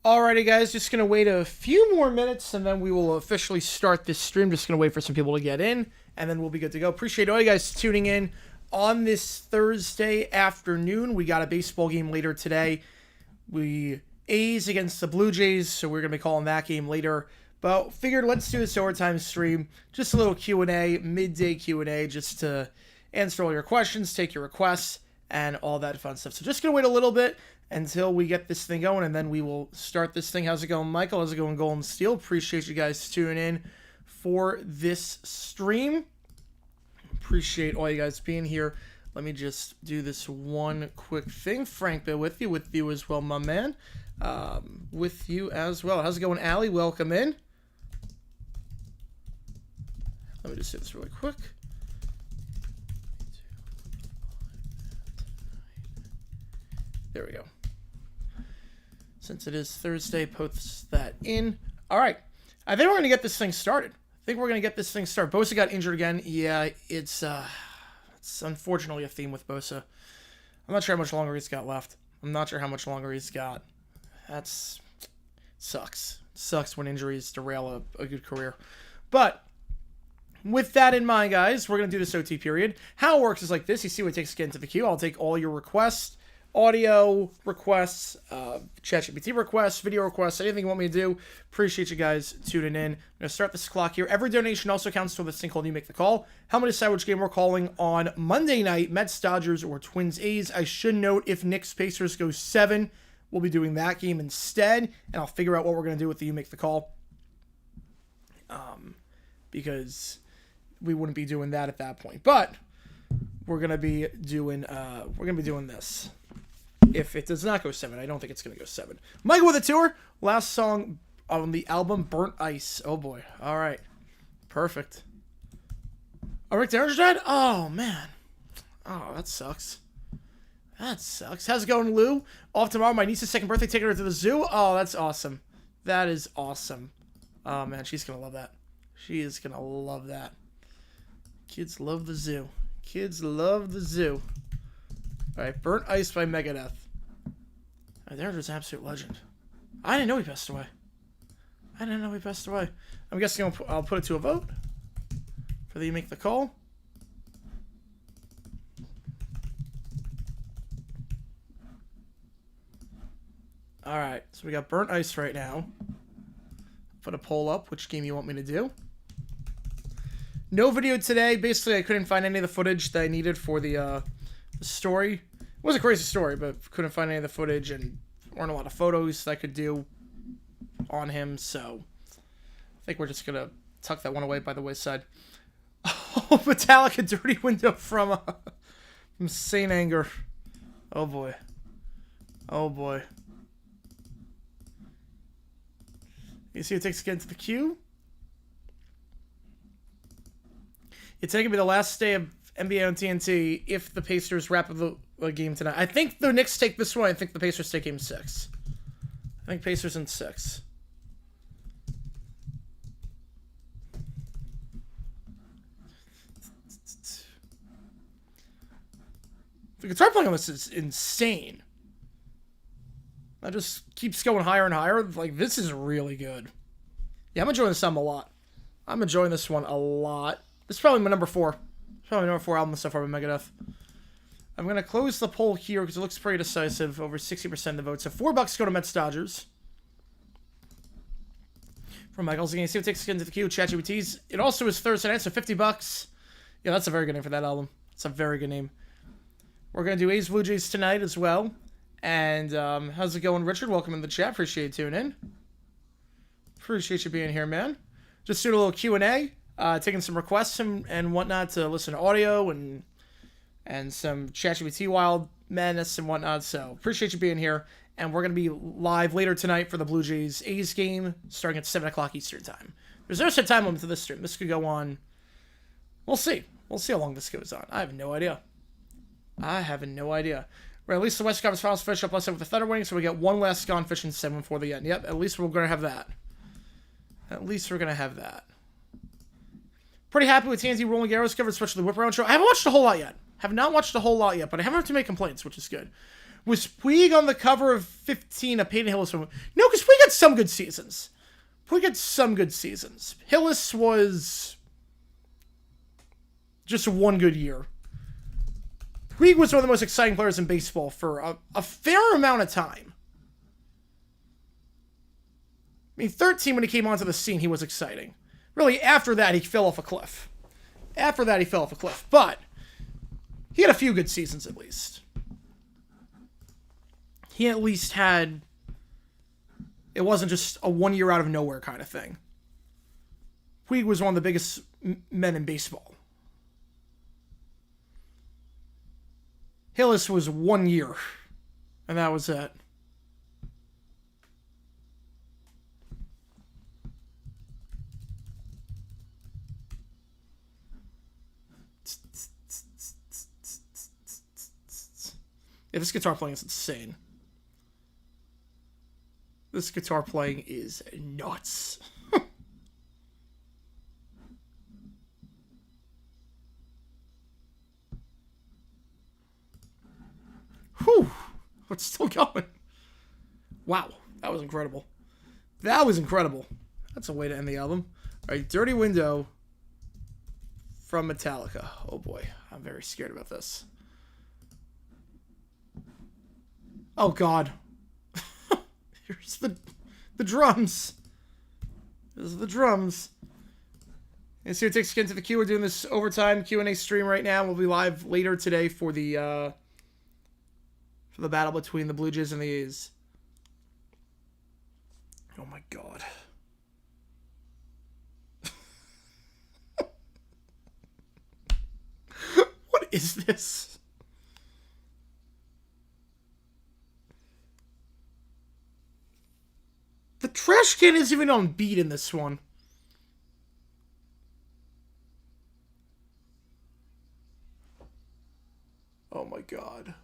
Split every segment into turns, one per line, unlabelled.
Alrighty, guys, just going to wait a few more minutes, and then we will officially start this stream. Just going to wait for some people to get in, and then we'll be good to go. Appreciate all you guys tuning in on this Thursday afternoon. We got a baseball game later today. A's against the Blue Jays, so we're going to be calling that game later. But figured let's do this overtime stream. Just a little Q&A, midday Q&A, just to answer all your questions, take your requests, and all that fun stuff. So just going to wait a little bit until we get this thing going, and then we will start this thing. How's it going, Michael? How's it going, Golden Steel? Appreciate you guys tuning in for this stream. Appreciate all you guys being here. Let me just do this one quick thing. Frank, with you as well, my man. With you as well. How's it going, Allie? Welcome in. Let me just do this really quick. There we go. Since it is Thursday, post that in. All right. I think we're going to get this thing started. Bosa got injured again. Yeah, it's unfortunately a theme with Bosa. I'm not sure how much longer he's got left. That's sucks. Sucks when injuries derail a good career. But with that in mind, guys, we're going to do this OT period. How it works is like this. You see what it takes to get into the queue. I'll take all your requests. Audio requests, ChatGPT requests, video requests, anything you want me to do. Appreciate you guys tuning in. I'm going to start this clock here. Every donation also counts toward this thing called You Make the Call. How many decide which game we're calling on Monday night, Mets, Dodgers, or Twins, A's. I should note if Knicks, Pacers goes 7, we'll be doing that game instead, and I'll figure out what we're going to do with the You Make the Call. Because we wouldn't be doing that at that point. But we're going to be doing this. If it does not go 7, I don't think it's going to go 7. Michael with a tour. Last song on the album, Burnt Ice. Oh, boy. All right. Perfect. Oh, Rick Derringer died? Oh, man. Oh, that sucks. How's it going, Lou? Off tomorrow. My niece's second birthday. Taking her to the zoo. Oh, that's awesome. That is awesome. Oh, man. She's going to love that. She is going to love that. Kids love the zoo. All right, Burnt Ice by Megadeth. There's an absolute legend. I didn't know he passed away. I'm guessing I'll put it to a vote for the You Make the Call. All right, so we got Burnt Ice right now. Put a poll up. Which game you want me to do? No video today. Basically, I couldn't find any of the footage that I needed for the story. It was a crazy story, but couldn't find any of the footage, and weren't a lot of photos that I could do on him, so I think we're just going to tuck that one away by the wayside. Oh, Metallica Dirty Window from Saint Anger. Oh, boy. You see what it takes to get into the queue? It's going to be the last day of NBA on TNT if the Pacers wrap up the game tonight. I think the Knicks take this one. I think the Pacers take game 6. I think Pacers in 6. The guitar playing on this is insane. That just keeps going higher and higher. Like, this is really good. Yeah, I'm enjoying this album a lot. This is probably my number 4. Probably number 4 album so far by Megadeth. I'm going to close the poll here because it looks pretty decisive. Over 60% of the vote. So $4 go to Mets Dodgers. From Michael's again. See what takes us into the queue. ChatGPT's. It also is Thursday night, so $50. Yeah, that's a very good name for that album. It's a very good name. We're going to do A's Blue Jays tonight as well. And how's it going, Richard? Welcome in the chat. Appreciate you tuning in. Appreciate you being here, man. Just doing a little Q&A. Taking some requests and whatnot to listen to audio and some ChatGPT wild madness and whatnot. So appreciate you being here. And we're going to be live later tonight for the Blue Jays A's game starting at 7 o'clock Eastern time. There's no set time limit to this stream. This could go on. We'll see. We'll see how long this goes on. I have no idea. We're at least the West Conference Finals finish up last night with the Thunder winning, so we get one last Gone Fishing 7 before the end. Yep, at least we're going to have that. Pretty happy with TNT Roland Garros coverage, especially the Whip Around show. I haven't watched a whole lot yet. But I haven't heard too many complaints, which is good. Was Puig on the cover of 15 a Peyton Hillis film? No, because Puig had some good seasons. Puig had some good seasons. Hillis was just one good year. Puig was one of the most exciting players in baseball for a fair amount of time. I mean, 13, when he came onto the scene, he was exciting. Really, after that, he fell off a cliff. But he had a few good seasons, at least. He at least had... It wasn't just a 1 year out of nowhere kind of thing. Puig was one of the biggest men in baseball. Hillis was 1 year, and that was it. Yeah, this guitar playing is insane. This guitar playing is nuts. Whew. It's still going. Wow. That was incredible. That's a way to end the album. Alright, Dirty Window from Metallica. Oh boy. I'm very scared about this. Oh god. Here's the drums. Those are the drums. And so it takes us into the queue. We're doing this overtime Q&A stream right now. We'll be live later today for the battle between the Blue Jays and the A's. Oh my god. What is this? The trash can isn't even on beat in this one. Oh my god.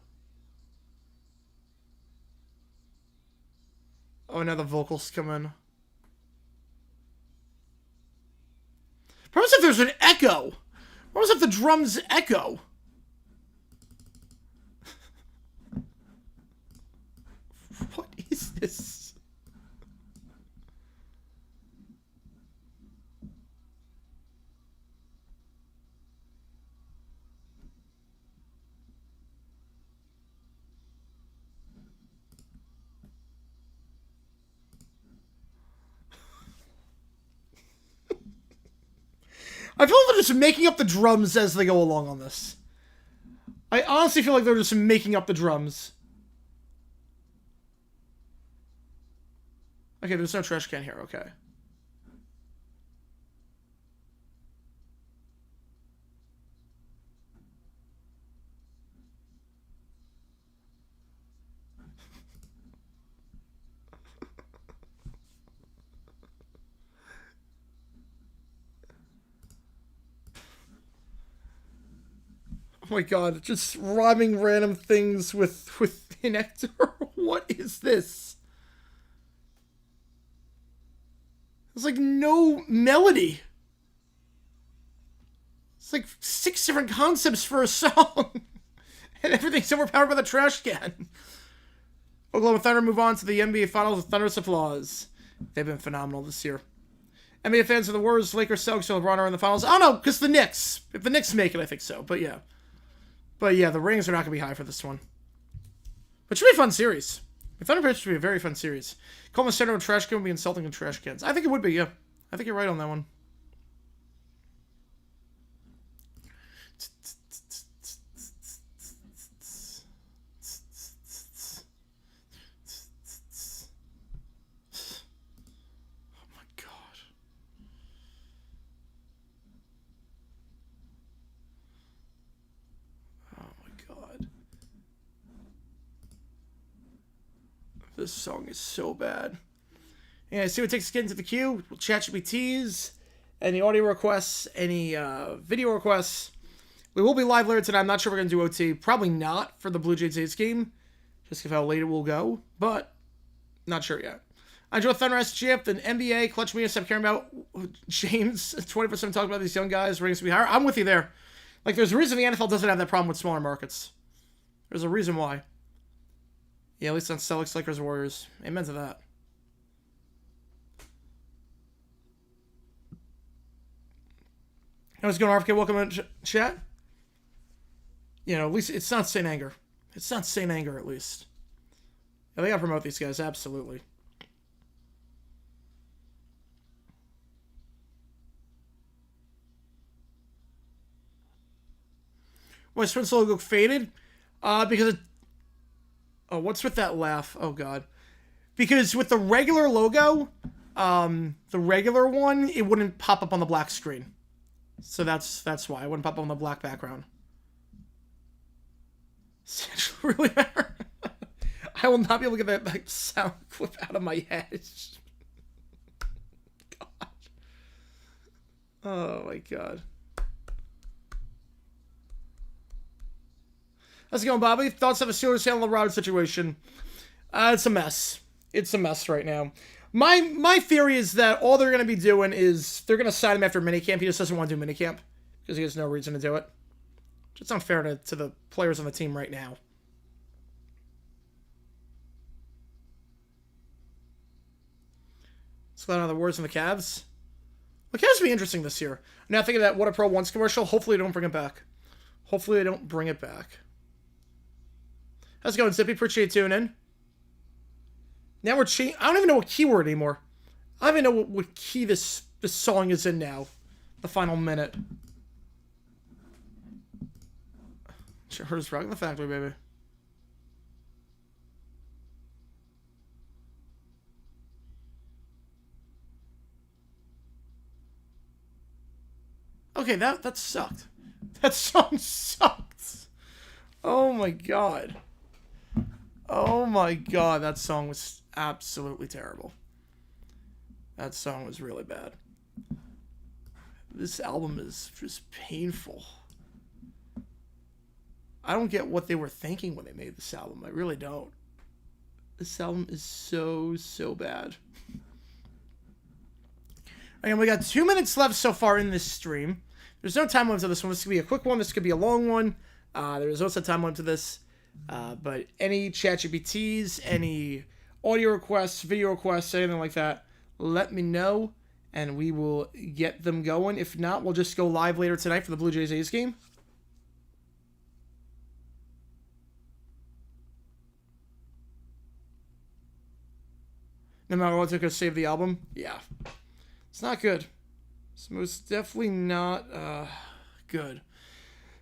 Oh, now the vocals come in. What if there's an echo? What if the drums echo? What is this? I feel like they're just making up the drums as they go along on this. I honestly feel like they're just making up the drums. Okay, there's no trash can here, okay. Oh my god, just rhyming random things with Nectar. What is this? There's like no melody. It's like 6 different concepts for a song. And everything's overpowered by the trash can. Oklahoma Thunder move on to the NBA Finals with thunderous applause. They've been phenomenal this year. NBA fans of the Warriors, Lakers, Celtics, and LeBron are in the finals. Oh no, because the Knicks. If the Knicks make it, I think so. But yeah. The ratings are not going to be high for this one. But it should be a fun series. The Thunder Pitch should be a very fun series. Calling the center of a trash can would be insulting to trash cans. I think it would be, yeah. I think you're right on that one. This song is so bad. Yeah, see what takes us to get into the queue. We'll ChatGPTs, any audio requests, any video requests. We will be live later tonight. I'm not sure we're going to do OT. Probably not for the Blue Jays A's game. Just how late it will go. But, not sure yet. I enjoy Thunder SGF, the NBA, Clutch Media, stop caring about James. 20% talk about these young guys. Ratings to be higher. I'm with you there. Like, there's a reason the NFL doesn't have that problem with smaller markets. There's a reason why. Yeah, at least on Celtics, Lakers, Warriors. Amen to that. How's it going, RFK? Welcome in chat. You know, at least it's not Saint Anger. It's not Saint Anger, at least. Yeah, they gotta promote these guys, absolutely. Why Sprint's logo faded? Because it... Oh, what's with that laugh? Oh, God. Because with the regular logo, the regular one, it wouldn't pop up on the black screen. So that's why. It wouldn't pop up on the black background. Does it really matter? I will not be able to get that sound clip out of my head. God. Oh, my God. How's it going, Bobby? Thoughts of a Steelers handling the Rodgers situation? It's a mess. It's a mess right now. My theory is that all they're going to be doing is they're going to sign him after minicamp. He just doesn't want to do minicamp because he has no reason to do it. It's unfair to the players on the team right now. Let's let out the words on the Cavs. The Cavs will be interesting this year. Now thinking of that What a Pro Wants commercial. Hopefully they don't bring it back. Hopefully they don't bring it back. How's it going, Zippy? Appreciate you tuning in. Now we're changing. I don't even know what keyword anymore. I don't even know what key this song is in now. The final minute. Sure, heard us rocking the factory, baby. Okay, that sucked. That song sucked. Oh my God. Oh my God, that song was absolutely terrible. That song was really bad. This album is just painful. I don't get what they were thinking when they made this album. I really don't. This album is so bad. Okay, we got 2 minutes left so far in this stream. There's no time limit to this one. This could be a quick one. This could be a long one. There's also time limit to this. But any ChatGPTs, any audio requests, video requests, anything like that, let me know, and we will get them going. If not, we'll just go live later tonight for the Blue Jays A's game. No matter what, it's going to save the album. Yeah. It's not good. It's most definitely not good.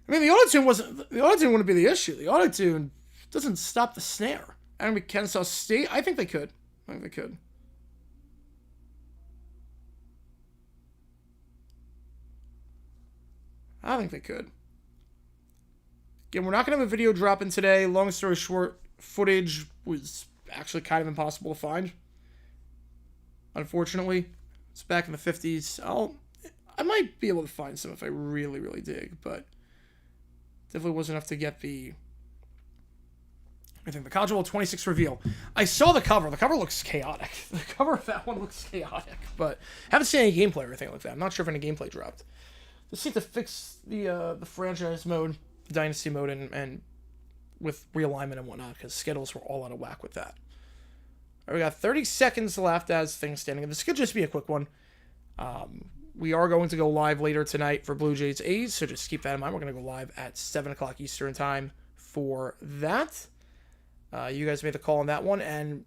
I mean, the auto-tune wouldn't be the issue. The auto-tune doesn't stop the snare. And Kansas State, I think they could. I think they could. I think they could. Again, we're not going to have a video dropping today. Long story short, footage was actually kind of impossible to find. Unfortunately, it's back in the 50s. I might be able to find some if I really, really dig, but definitely wasn't enough to get the... I think the College Bowl 26 reveal. I saw the cover. The cover looks chaotic. The cover of that one looks chaotic, but haven't seen any gameplay or anything like that. I'm not sure if any gameplay dropped. They seem to fix the franchise mode, the dynasty mode, and with realignment and whatnot, because schedules were all out of whack with that. All right, we got 30 seconds left as things standing. This could just be a quick one. We are going to go live later tonight for Blue Jays A's, so just keep that in mind. We're going to go live at 7 o'clock Eastern time for that. You guys made the call on that one, and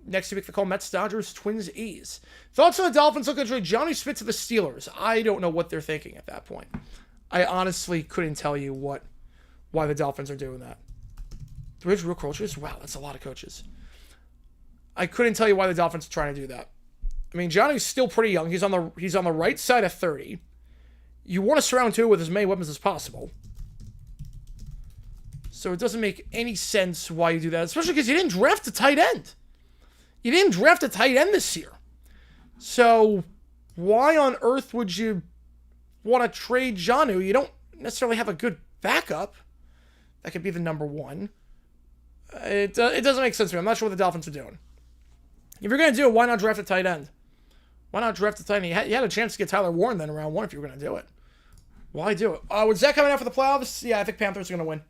next week the call Mets, Dodgers, Twins, A's. Thoughts on the Dolphins looking to trade Johnny Smith to the Steelers? I don't know what they're thinking at that point. I honestly couldn't tell you why the Dolphins are doing that. 3 real coaches? Wow, that's a lot of coaches. I couldn't tell you why the Dolphins are trying to do that. I mean, Johnny's still pretty young. He's on the right side of 30. You want to surround him with as many weapons as possible. So it doesn't make any sense why you do that, especially because you didn't draft a tight end. You didn't draft a tight end this year. So why on earth would you want to trade Jonnu? You don't necessarily have a good backup. That could be the number one. It doesn't make sense to me. I'm not sure what the Dolphins are doing. If you're going to do it, why not draft a tight end? Why not draft a tight end? You had a chance to get Tyler Warren then in round 1 if you were going to do it. Why do it? Was Zach coming out for the playoffs? Yeah, I think Panthers are going to win.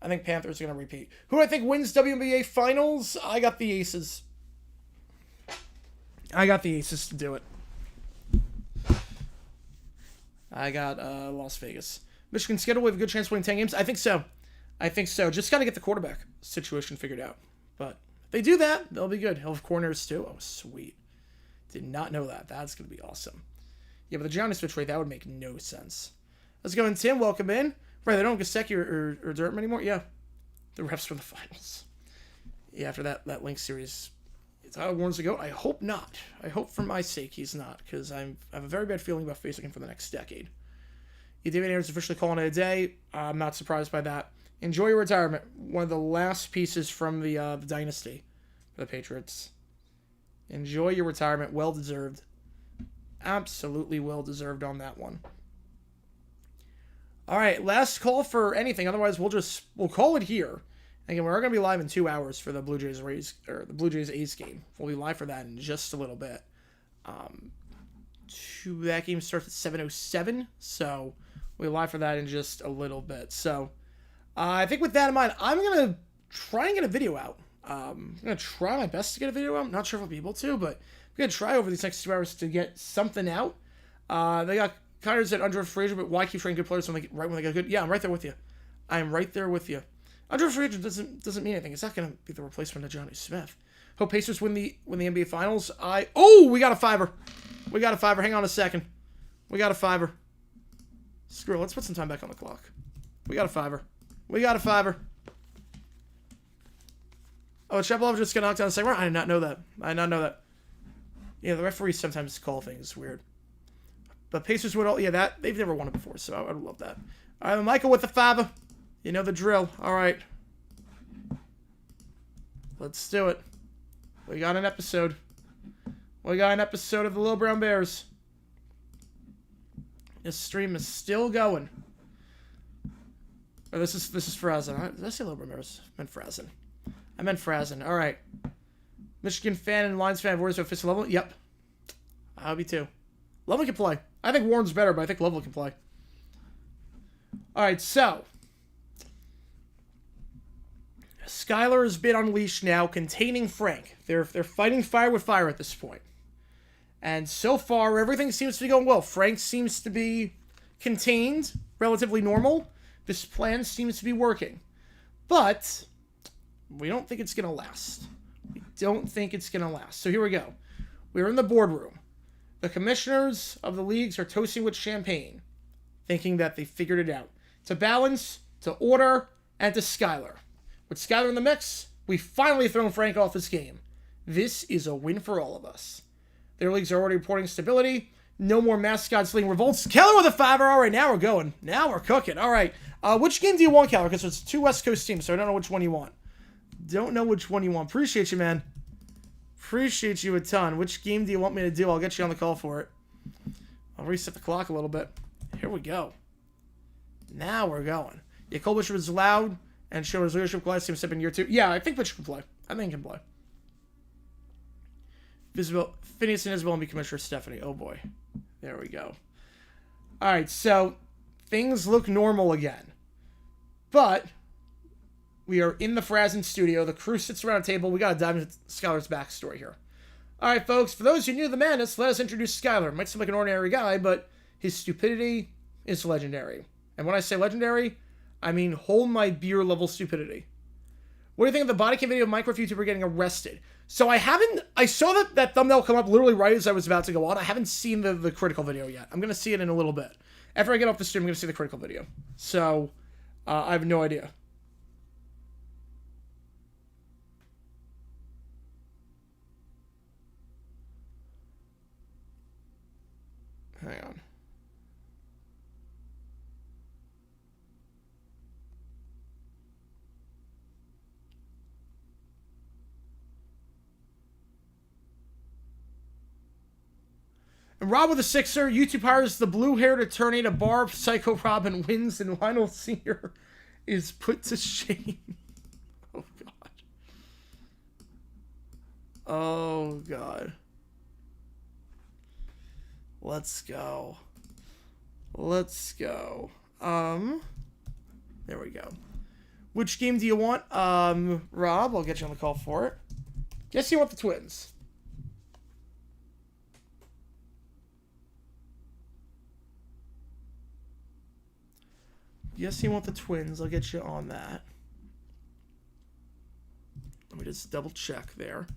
I think Panthers are going to repeat. Who do I think wins WNBA Finals? I got the Aces. I got the Aces to do it. I got Las Vegas. Michigan schedule, we have a good chance of winning 10 games. I think so. Just got to get the quarterback situation figured out. But if they do that, they'll be good. He'll have corners too. Oh, sweet. Did not know that. That's going to be awesome. Yeah, but the Giannis switch rate, that would make no sense. Let's go in, Tim. Welcome in. Right, they don't have Gesicki or Durham anymore? Yeah. The refs for the finals. Yeah, after that Link series. It's how it warns to go. I hope not. I hope for my sake he's not, because I have a very bad feeling about facing him for the next decade. Yeah, David Ayers officially calling it a day. I'm not surprised by that. Enjoy your retirement. One of the last pieces from the dynasty for the Patriots. Enjoy your retirement. Well deserved. Absolutely well deserved on that one. All right, last call for anything. Otherwise, we'll call it here. Again, we're going to be live in 2 hours for the Blue Jays A's game. We'll be live for that in just a little bit. That game starts at 7:07, so we'll be live for that in just a little bit. So, I think with that in mind, I'm going to try and get a video out. I'm going to try my best to get a video out. I'm not sure if I'll be able to, but I'm going to try over these next 2 hours to get something out. They got Connors at under Frazier, but why keep trading good players right when they got good? Yeah, I'm right there with you. I am right there with you. Andre Frazier doesn't mean anything. It's not going to be the replacement of Johnny Smith. Hope Pacers win the NBA Finals. We got a fiver. Hang on a second. We got a fiver. Screw it. Let's put some time back on the clock. We got a fiver. Oh, Shapovalov just got knocked down the second round. I did not know that. Yeah, the referees sometimes call things weird. But Pacers win all. Yeah, they've never won it before, so I would love that. All right, Michael with the fiver. You know the drill. All right. Let's do it. We got an episode. of the Little Brown Bears. This stream is still going. Oh, this is Frazen. Did I say Little Brown Bears? I meant Frazen. All right. Michigan fan and Lions fan. Warriors at official level? Yep. I'll be too. Lovell can play. I think Warren's better, but I think Lovell can play. All right, so Skylar has been unleashed now, containing Frank. They're fighting fire with fire at this point. And so far, everything seems to be going well. Frank seems to be contained, relatively normal. This plan seems to be working. But we don't think it's going to last. So here we go. We're in the boardroom. The commissioners of the leagues are toasting with champagne, thinking that they figured it out. To balance, to order, and to Skylar. With Skylar in the mix, we finally thrown Frank off his game. This is a win for all of us. Their leagues are already reporting stability. No more mascots leading revolts. Keller with a fiver. All right, now we're going. Now we're cooking. All right. Which game do you want, Keller? Because it's 2 West Coast teams, so I don't know which one you want. Appreciate you, man. Appreciate you a ton. Which game do you want me to do? I'll get you on the call for it. I'll reset the clock a little bit. Here we go. Now we're going. Yeah, Cole Bishop is loud and showing his leadership class team step in year 2. Yeah, I think Bishop can play. Phineas and Isabel and be Commissioner Stephanie. Oh boy. There we go. Alright, so things look normal again. But we are in the Frazen studio. The crew sits around a table. We got to dive into Skylar's backstory here. All right, folks. For those who knew the madness, let us introduce Skylar. Might seem like an ordinary guy, but his stupidity is legendary. And when I say legendary, I mean hold my beer level stupidity. What do you think of the body cam video of Minecraft YouTuber getting arrested? So I saw that thumbnail come up literally right as I was about to go on. I haven't seen the critical video yet. I'm going to see it in a little bit. After I get off the stream, I'm going to see the critical video. So I have no idea. Hang on. And Rob with a sixer. YouTube hires the blue-haired attorney to bar Psycho Rob and wins, and Lionel Sr. is put to shame. Oh, God. Oh, God. Let's go. There we go. Which game do you want? Rob, I'll get you on the call for it. Guess you want the Twins. Yes, you want the Twins. I'll get you on that. Let me just double check there.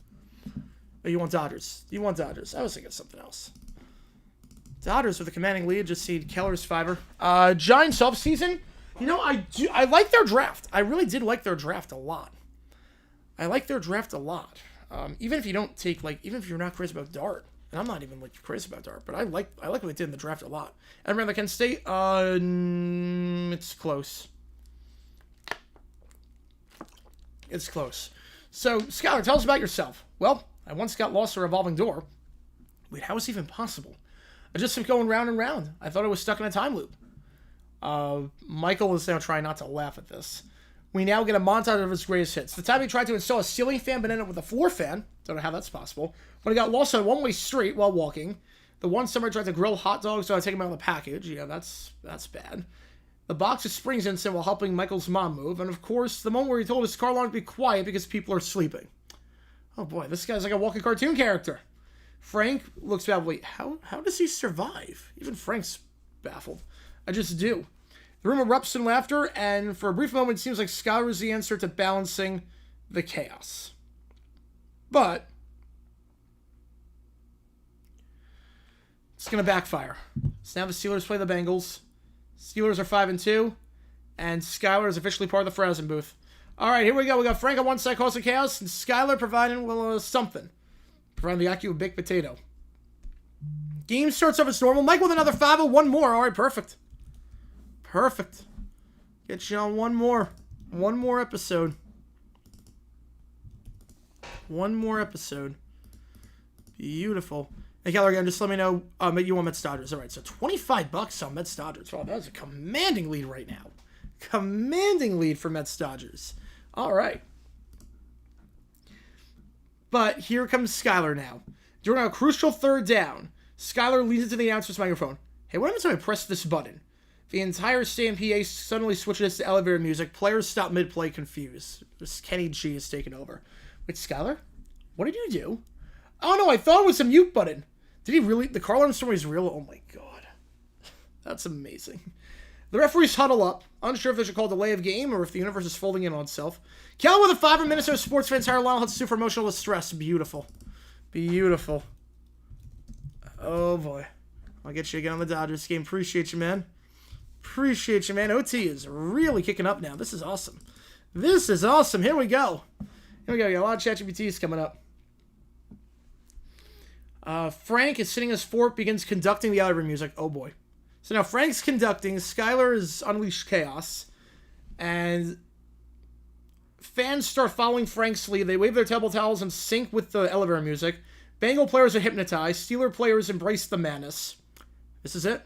Oh, you want Dodgers. You want Dodgers. I was thinking of something else. Dodgers with a commanding lead. Just see Keller's fiber. Giants offseason. You know, I like their draft. I really did like their draft a lot. Even if you don't take, even if you're not crazy about Dart. And I'm not even, crazy about Dart. But I like what they did in the draft a lot. And remember, Kent State, it's close. It's close. So, Skylar, tell us about yourself. Well, I once got lost in a revolving door. Wait, how is this even possible? I just kept going round and round. I thought I was stuck in a time loop. Michael is now trying not to laugh at this. We now get a montage of his greatest hits. The time he tried to install a ceiling fan but ended up with a floor fan. Don't know how that's possible. When he got lost on a one-way street while walking. The one summer I tried to grill hot dogs so I take him out of the package. Yeah, that's bad. The box of springs incident while helping Michael's mom move. And of course, the moment where he told his car alarm to be quiet because people are sleeping. Oh boy, this guy's like a walking cartoon character. Frank looks baffled. Wait, how does he survive? Even Frank's baffled. I just do. The room erupts in laughter, and for a brief moment, it seems like Skylar is the answer to balancing the chaos. But it's going to backfire. So now the Steelers play the Bengals. Steelers are 5-2, and Skylar is officially part of the Frozen booth. All right, here we go. We got Frank on one side causing chaos, and Skylar providing something. Providing the IQ of baked potato. Game starts off as normal. Mike with another 5-0, one more. All right, perfect. Perfect. Get you on one more. One more episode. One more episode. Beautiful. Hey, Keller, again, just let me know you want Mets Dodgers. All right, so $25 on Mets Dodgers. Wow, that's a commanding lead right now. Commanding lead for Mets Dodgers. All right. But here comes Skylar now. During a crucial third down, Skylar leans into the announcer's microphone. Hey, what happens when I press this button? The entire stadium PA suddenly switches to elevator music. Players stop mid-play confused. This Kenny G is taking over. Wait, Skylar? What did you do? Oh no, I thought it was a mute button. Did he really? The car alarm story is real? Oh my god. That's amazing. The referees huddle up, unsure if they should call delay of game or if the universe is folding in on itself. Cal with a 5 Minnesota sports fans hire Lionel Hutz for emotional distress. Beautiful. Beautiful. Oh boy. I'll get you again on the Dodgers game. Appreciate you, man. Appreciate you, man. OT is really kicking up now. This is awesome. This is awesome. Here we go. Here we go. We got a lot of ChatGPTs coming up. Frank is sitting as fort, begins conducting the elevator music. Oh boy. So now Frank's conducting. Skylar is unleashed chaos. And fans start following Frank's lead. They wave their table towels and sync with the elevator music. Bengal players are hypnotized. Steeler players embrace the madness. This is it.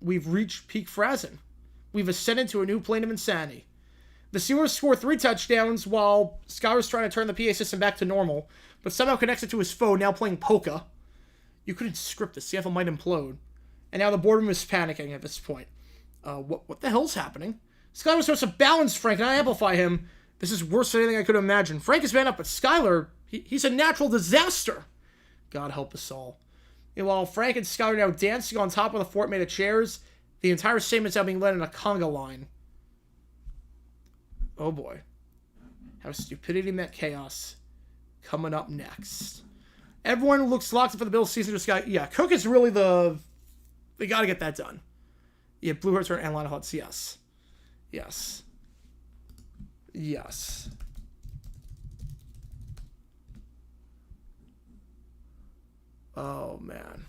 We've reached peak Frazen. We've ascended to a new plane of insanity. The Steelers score 3 touchdowns while Skylar's trying to turn the PA system back to normal, but somehow connects it to his phone, now playing polka. You couldn't script this. Seattle might implode. And now the boardroom is panicking at this point. What the hell's happening? Skylar was supposed to balance Frank and I amplify him. This is worse than anything I could imagine. Frank is man up, but Skylar, he's a natural disaster. God help us all. And while Frank and Skylar are now dancing on top of the fort made of chairs, the entire statement is now being led in a conga line. Oh boy. How stupidity met chaos. Coming up next. Everyone looks locked in for the Bills season. Yeah, Cook is really they got to get that done. Yeah, Blue Hearts and Lionel Hutz. Yes. Yes. Yes. Oh, man.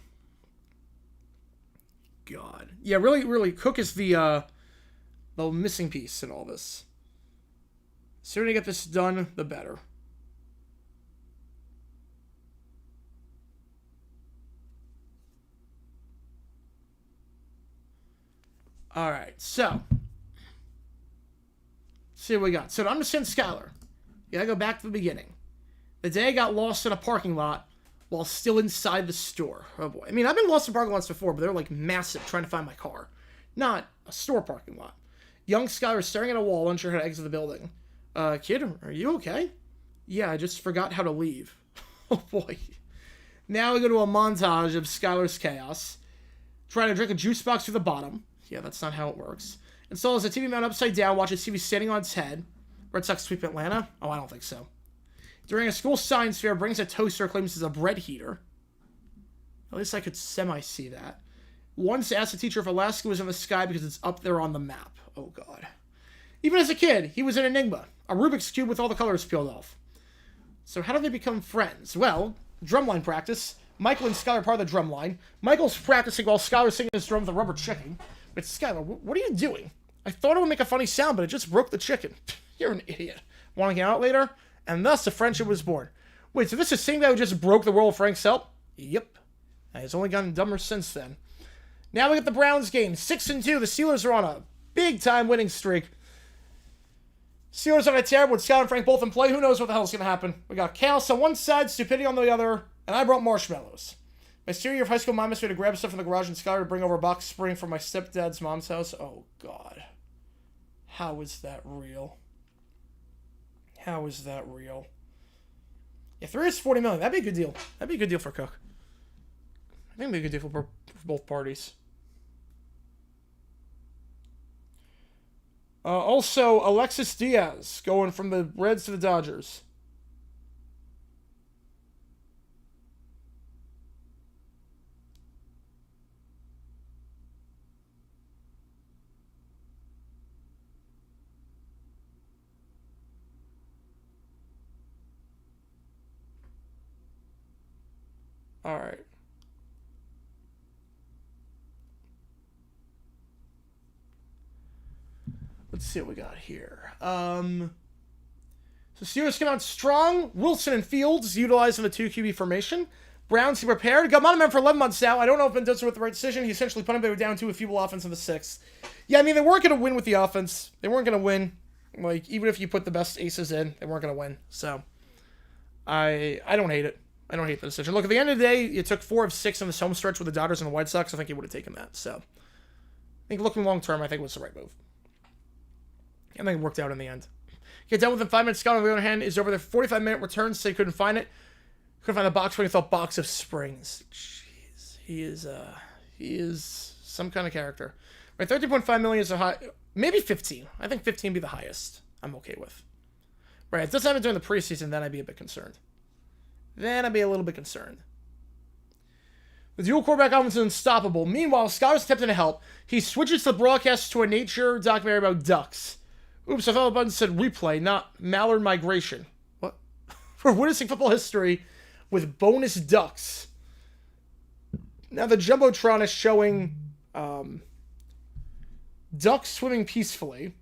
God. Yeah, really, Cook is the missing piece in all this. The sooner you get this done, the better. All right, so let's see what we got. So to understand Skylar, you gotta go back to the beginning. The day I got lost in a parking lot while still inside the store. Oh boy. I mean, I've been lost in parking lots before, but they're like massive trying to find my car. Not a store parking lot. Young Skylar is staring at a wall, unsure how to exit the building. Kid, are you okay? Yeah, I just forgot how to leave. Oh boy. Now we go to a montage of Skylar's chaos. Trying to drink a juice box through the bottom. Yeah, that's not how it works. Installs a TV mount upside down, watches TV standing on its head. Red Sox sweep Atlanta? Oh, I don't think so. During a school science fair, brings a toaster, claims it's a bread heater. At least I could semi-see that. Once asked the teacher if Alaska was in the sky because it's up there on the map. Oh, God. Even as a kid, he was an enigma. A Rubik's Cube with all the colors peeled off. So how did they become friends? Well, drumline practice. Michael and Skylar are part of the drumline. Michael's practicing while Skylar's singing his drum with a rubber chicken. But Skylar, what are you doing? I thought it would make a funny sound, but it just broke the chicken. You're an idiot. Want to get out later? And thus a friendship was born. Wait, so this is the same guy who just broke the world with Frank's help? Yep. And he's only gotten dumber since then. Now we get the Browns game. 6-2. The Steelers are on a big-time winning streak. Steelers on a tear with Scott and Frank both in play. Who knows what the hell is going to happen? We got chaos on one side, stupidity on the other, and I brought marshmallows. My senior year of high school, mom asked me to grab stuff from the garage and Skylar to bring over a box spring from my stepdad's mom's house. Oh, God. How is that real? How is that real? If there is $40 million, that'd be a good deal. That'd be a good deal for Cook. I think it'd be a good deal for both parties. Also, Alexis Diaz going from the Reds to the Dodgers. All right. Let's see what we got here. So Steelers come out strong. Wilson and Fields utilizing the 2 QB formation. Browns he prepared. Got Monument for 11 months now. I don't know if Mendoza with the right decision. He essentially put him down to a feeble offense in the 6th. Yeah, I mean, they weren't going to win with the offense. They weren't going to win. Like, even if you put the best aces in, they weren't going to win. So, I don't hate it. I don't hate the decision. Look, at the end of the day, you took 4 of 6 in this home stretch with the Dodgers and the White Sox. I think he would have taken that. So, I think looking long term, I think it was the right move. I think it worked out in the end. Get done within 5 minutes. Scott, on the other hand, is over there. 45-minute return. Say couldn't find it. Couldn't find the box when he thought box of springs. Jeez, he is some kind of character. Right, 13.5 million is a high. Maybe 15. I think 15 would be the highest. I'm okay with. Right, if this happened during the preseason, then I'd be a bit concerned. Then I'd be a little bit concerned. The dual quarterback offense is unstoppable. Meanwhile, Skylar's attempting to help. He switches the broadcast to a nature documentary about ducks. Oops, I thought the button said replay, not mallard migration. What? For witnessing football history with bonus ducks. Now the Jumbotron is showing ducks swimming peacefully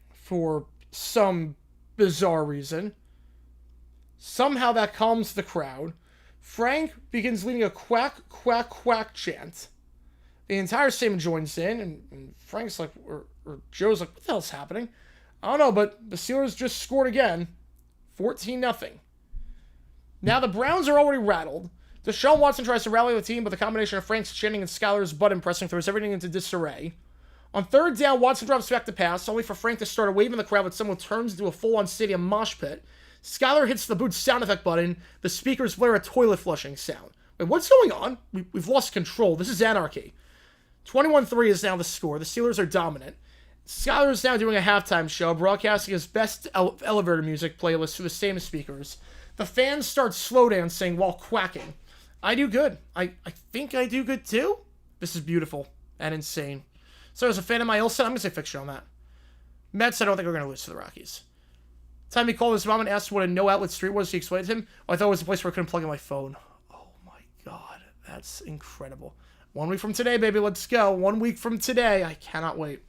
for some bizarre reason. Somehow that calms the crowd. Frank begins leading a quack, quack, quack chant. The entire stadium joins in, and Frank's like, or Joe's like, what the hell's happening? I don't know, but the Steelers just scored again. 14-0. Now the Browns are already rattled. Deshaun Watson tries to rally the team, but the combination of Frank's chanting and Skylar's button pressing throws everything into disarray. On 3rd down, Watson drops back to pass, only for Frank to start a wave in the crowd, but someone turns into a full-on stadium mosh pit. Skylar hits the boot sound effect button. The speakers blare a toilet flushing sound. Wait, what's going on? We've lost control. This is anarchy. 21-3 is now the score. The Steelers are dominant. Skylar is now doing a halftime show, broadcasting his best elevator music playlist through the same speakers. The fans start slow dancing while quacking. I do good. I think I do good too? This is beautiful and insane. So as a fan of my Ilsa, I'm going to say fixture on that. Mets, I don't think we're going to lose to the Rockies. Time he called his mom and asked what a no-outlet street was, she explained to him. Oh, I thought it was a place where I couldn't plug in my phone. Oh my God, that's incredible. 1 week from today, baby, let's go. 1 week from today. I cannot wait.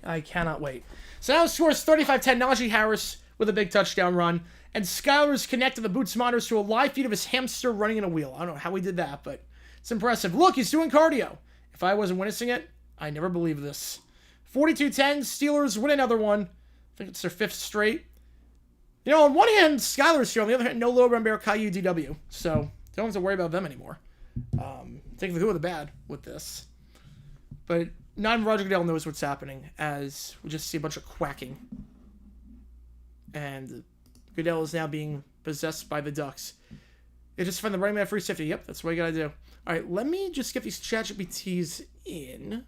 I cannot wait. So now scores 35-10. Najee Harris with a big touchdown run. And Skylar's connected the Boots monitors to a live feed of his hamster running in a wheel. I don't know how he did that, but it's impressive. Look, he's doing cardio. If I wasn't witnessing it, I never believed this. 42-10. Steelers win another one. I think it's their 5th straight. You know, on one hand, Skylar's here. On the other hand, no Little Brown Bear, Caillou, DW. So, don't have to worry about them anymore. Taking the good with the bad with this. But not even Roger Goodell knows what's happening, as we just see a bunch of quacking. And Goodell is now being possessed by the Ducks. They just find the running man free safety. Yep, that's what you gotta do. Alright, let me just get these ChatGPTs in.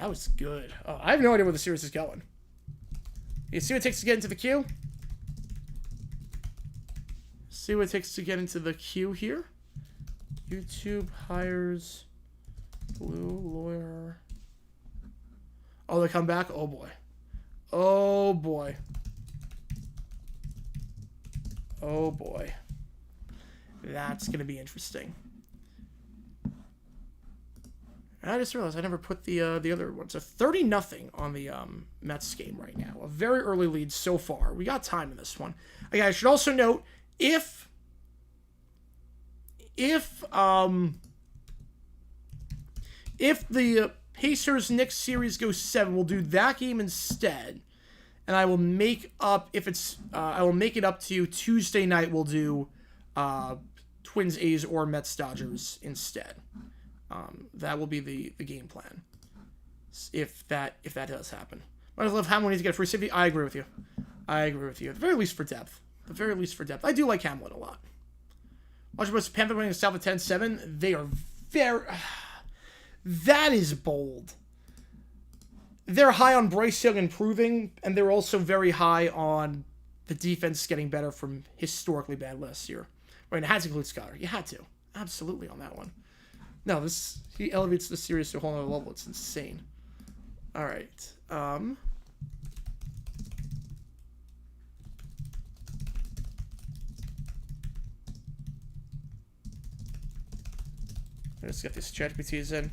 That was good. Oh, I have no idea where the series is going. You see what it takes to get into the queue? See what it takes to get into the queue here? YouTube hires blue lawyer. Oh, they come back? Oh, boy. Oh, boy. Oh, boy. That's going to be interesting. And I just realized I never put the other one. So 30-0 on the Mets game right now. A very early lead so far. We got time in this one. Okay, I should also note, if the Pacers-Knicks series goes 7, we'll do that game instead. And I will make up, if it's, I will make it up to you Tuesday night. We'll do Twins, A's, or Mets, Dodgers instead. That will be the game plan. If that does happen. Might as well have Hamlin need to get a free safety. I agree with you. At the very least for depth. I do like Hamlin a lot. Washington Panther winning the South at 10-7. They are very... That is bold. They're high on Bryce Young improving, and they're also very high on the defense getting better from historically bad last year. Right, and it had to include Scotter. You had to. Absolutely on that one. No, he elevates the series to a whole other level. It's insane. All right. Let's get these ChatGPTs in.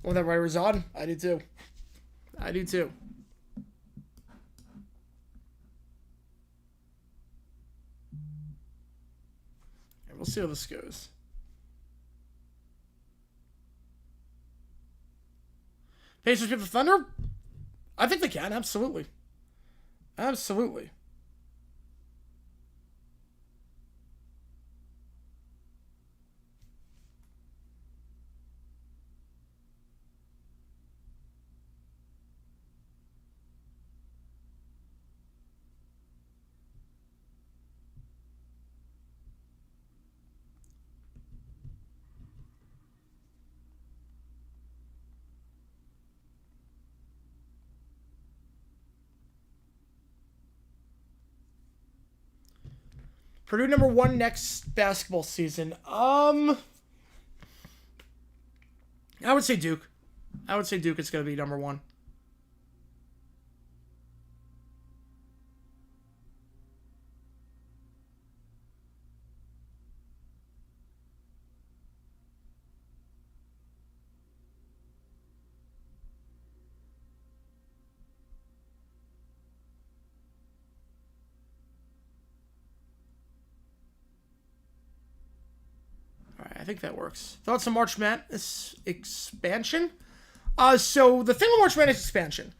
When that writer's on, I do too. And we'll see how this goes. Pacers beat the Thunder? I think they can, absolutely. Absolutely. Purdue #1 next basketball season. I would say Duke. It's going to be #1. All right, I think that works. Thoughts on March Madness expansion? So the thing with March Madness expansion,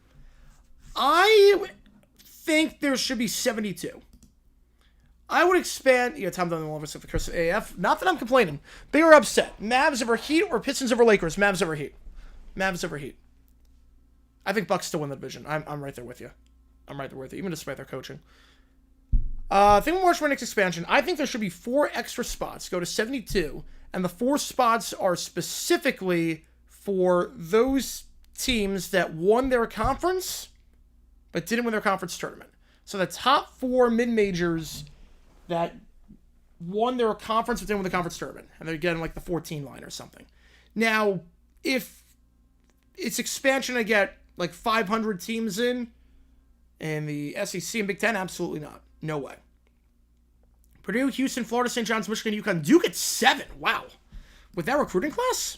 I think there should be 72. I would expand. Yeah, Tom Dunn over for Chris AF. Not that I'm complaining. They were upset. Mavs over Heat or Pistons over Lakers? Mavs over Heat. I think Bucks still win the division. I'm right there with you. Even despite their coaching. Thing with March Madness expansion, I think there should be 4 extra spots. Go to 72. And the 4 spots are specifically for those teams that won their conference but didn't win their conference tournament. So the top 4 mid-majors that won their conference but didn't win the conference tournament. And they're getting like the 14 line or something. Now, if it's expansion, I get like 500 teams in. In the SEC and Big Ten, absolutely not. No way. Purdue, Houston, Florida, St. John's, Michigan, UConn. Duke at 7. Wow. With that recruiting class?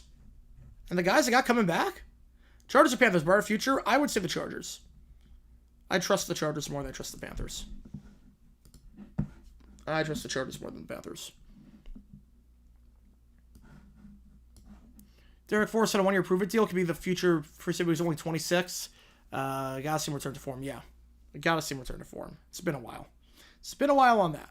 And the guys that got coming back? Chargers or Panthers, brighter future? I would say the Chargers. I trust the Chargers more than I trust the Panthers. I trust the Chargers more than the Panthers. Derek Forrest on a one-year prove-it deal. Could be the future for somebody who's only 26. Gotta see him return to form. Yeah. Gotta see him return to form. It's been a while. It's been a while on that.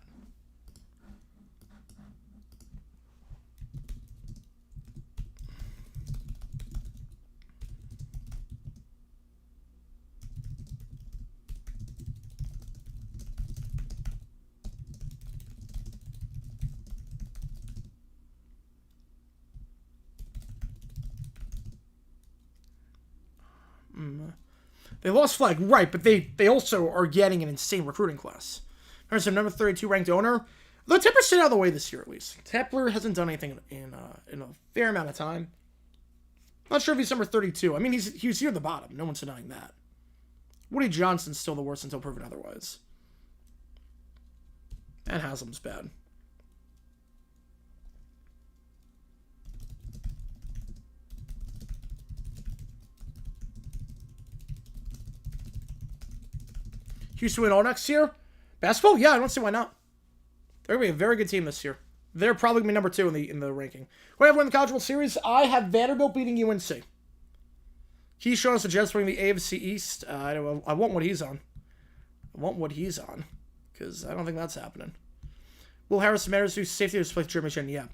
They lost Flag, right, but they also are getting an insane recruiting class. There's a number 32 ranked owner. Though Tepper's stayed out of the way this year, at least. Tepper hasn't done anything in a fair amount of time. Not sure if he's number 32. I mean, he's near the bottom. No one's denying that. Woody Johnson's still the worst until proven otherwise. And Haslam's bad. Houston win all next year? Basketball? Yeah, I don't see why not. They're going to be a very good team this year. They're probably going to be number 2 in the ranking. Who have won the College World Series? I have Vanderbilt beating UNC. He's showing us the Jets winning the AFC East. I want what he's on. I want what he's on. Because I don't think that's happening. Will Harris matters whose safety display German Chen? Yeah.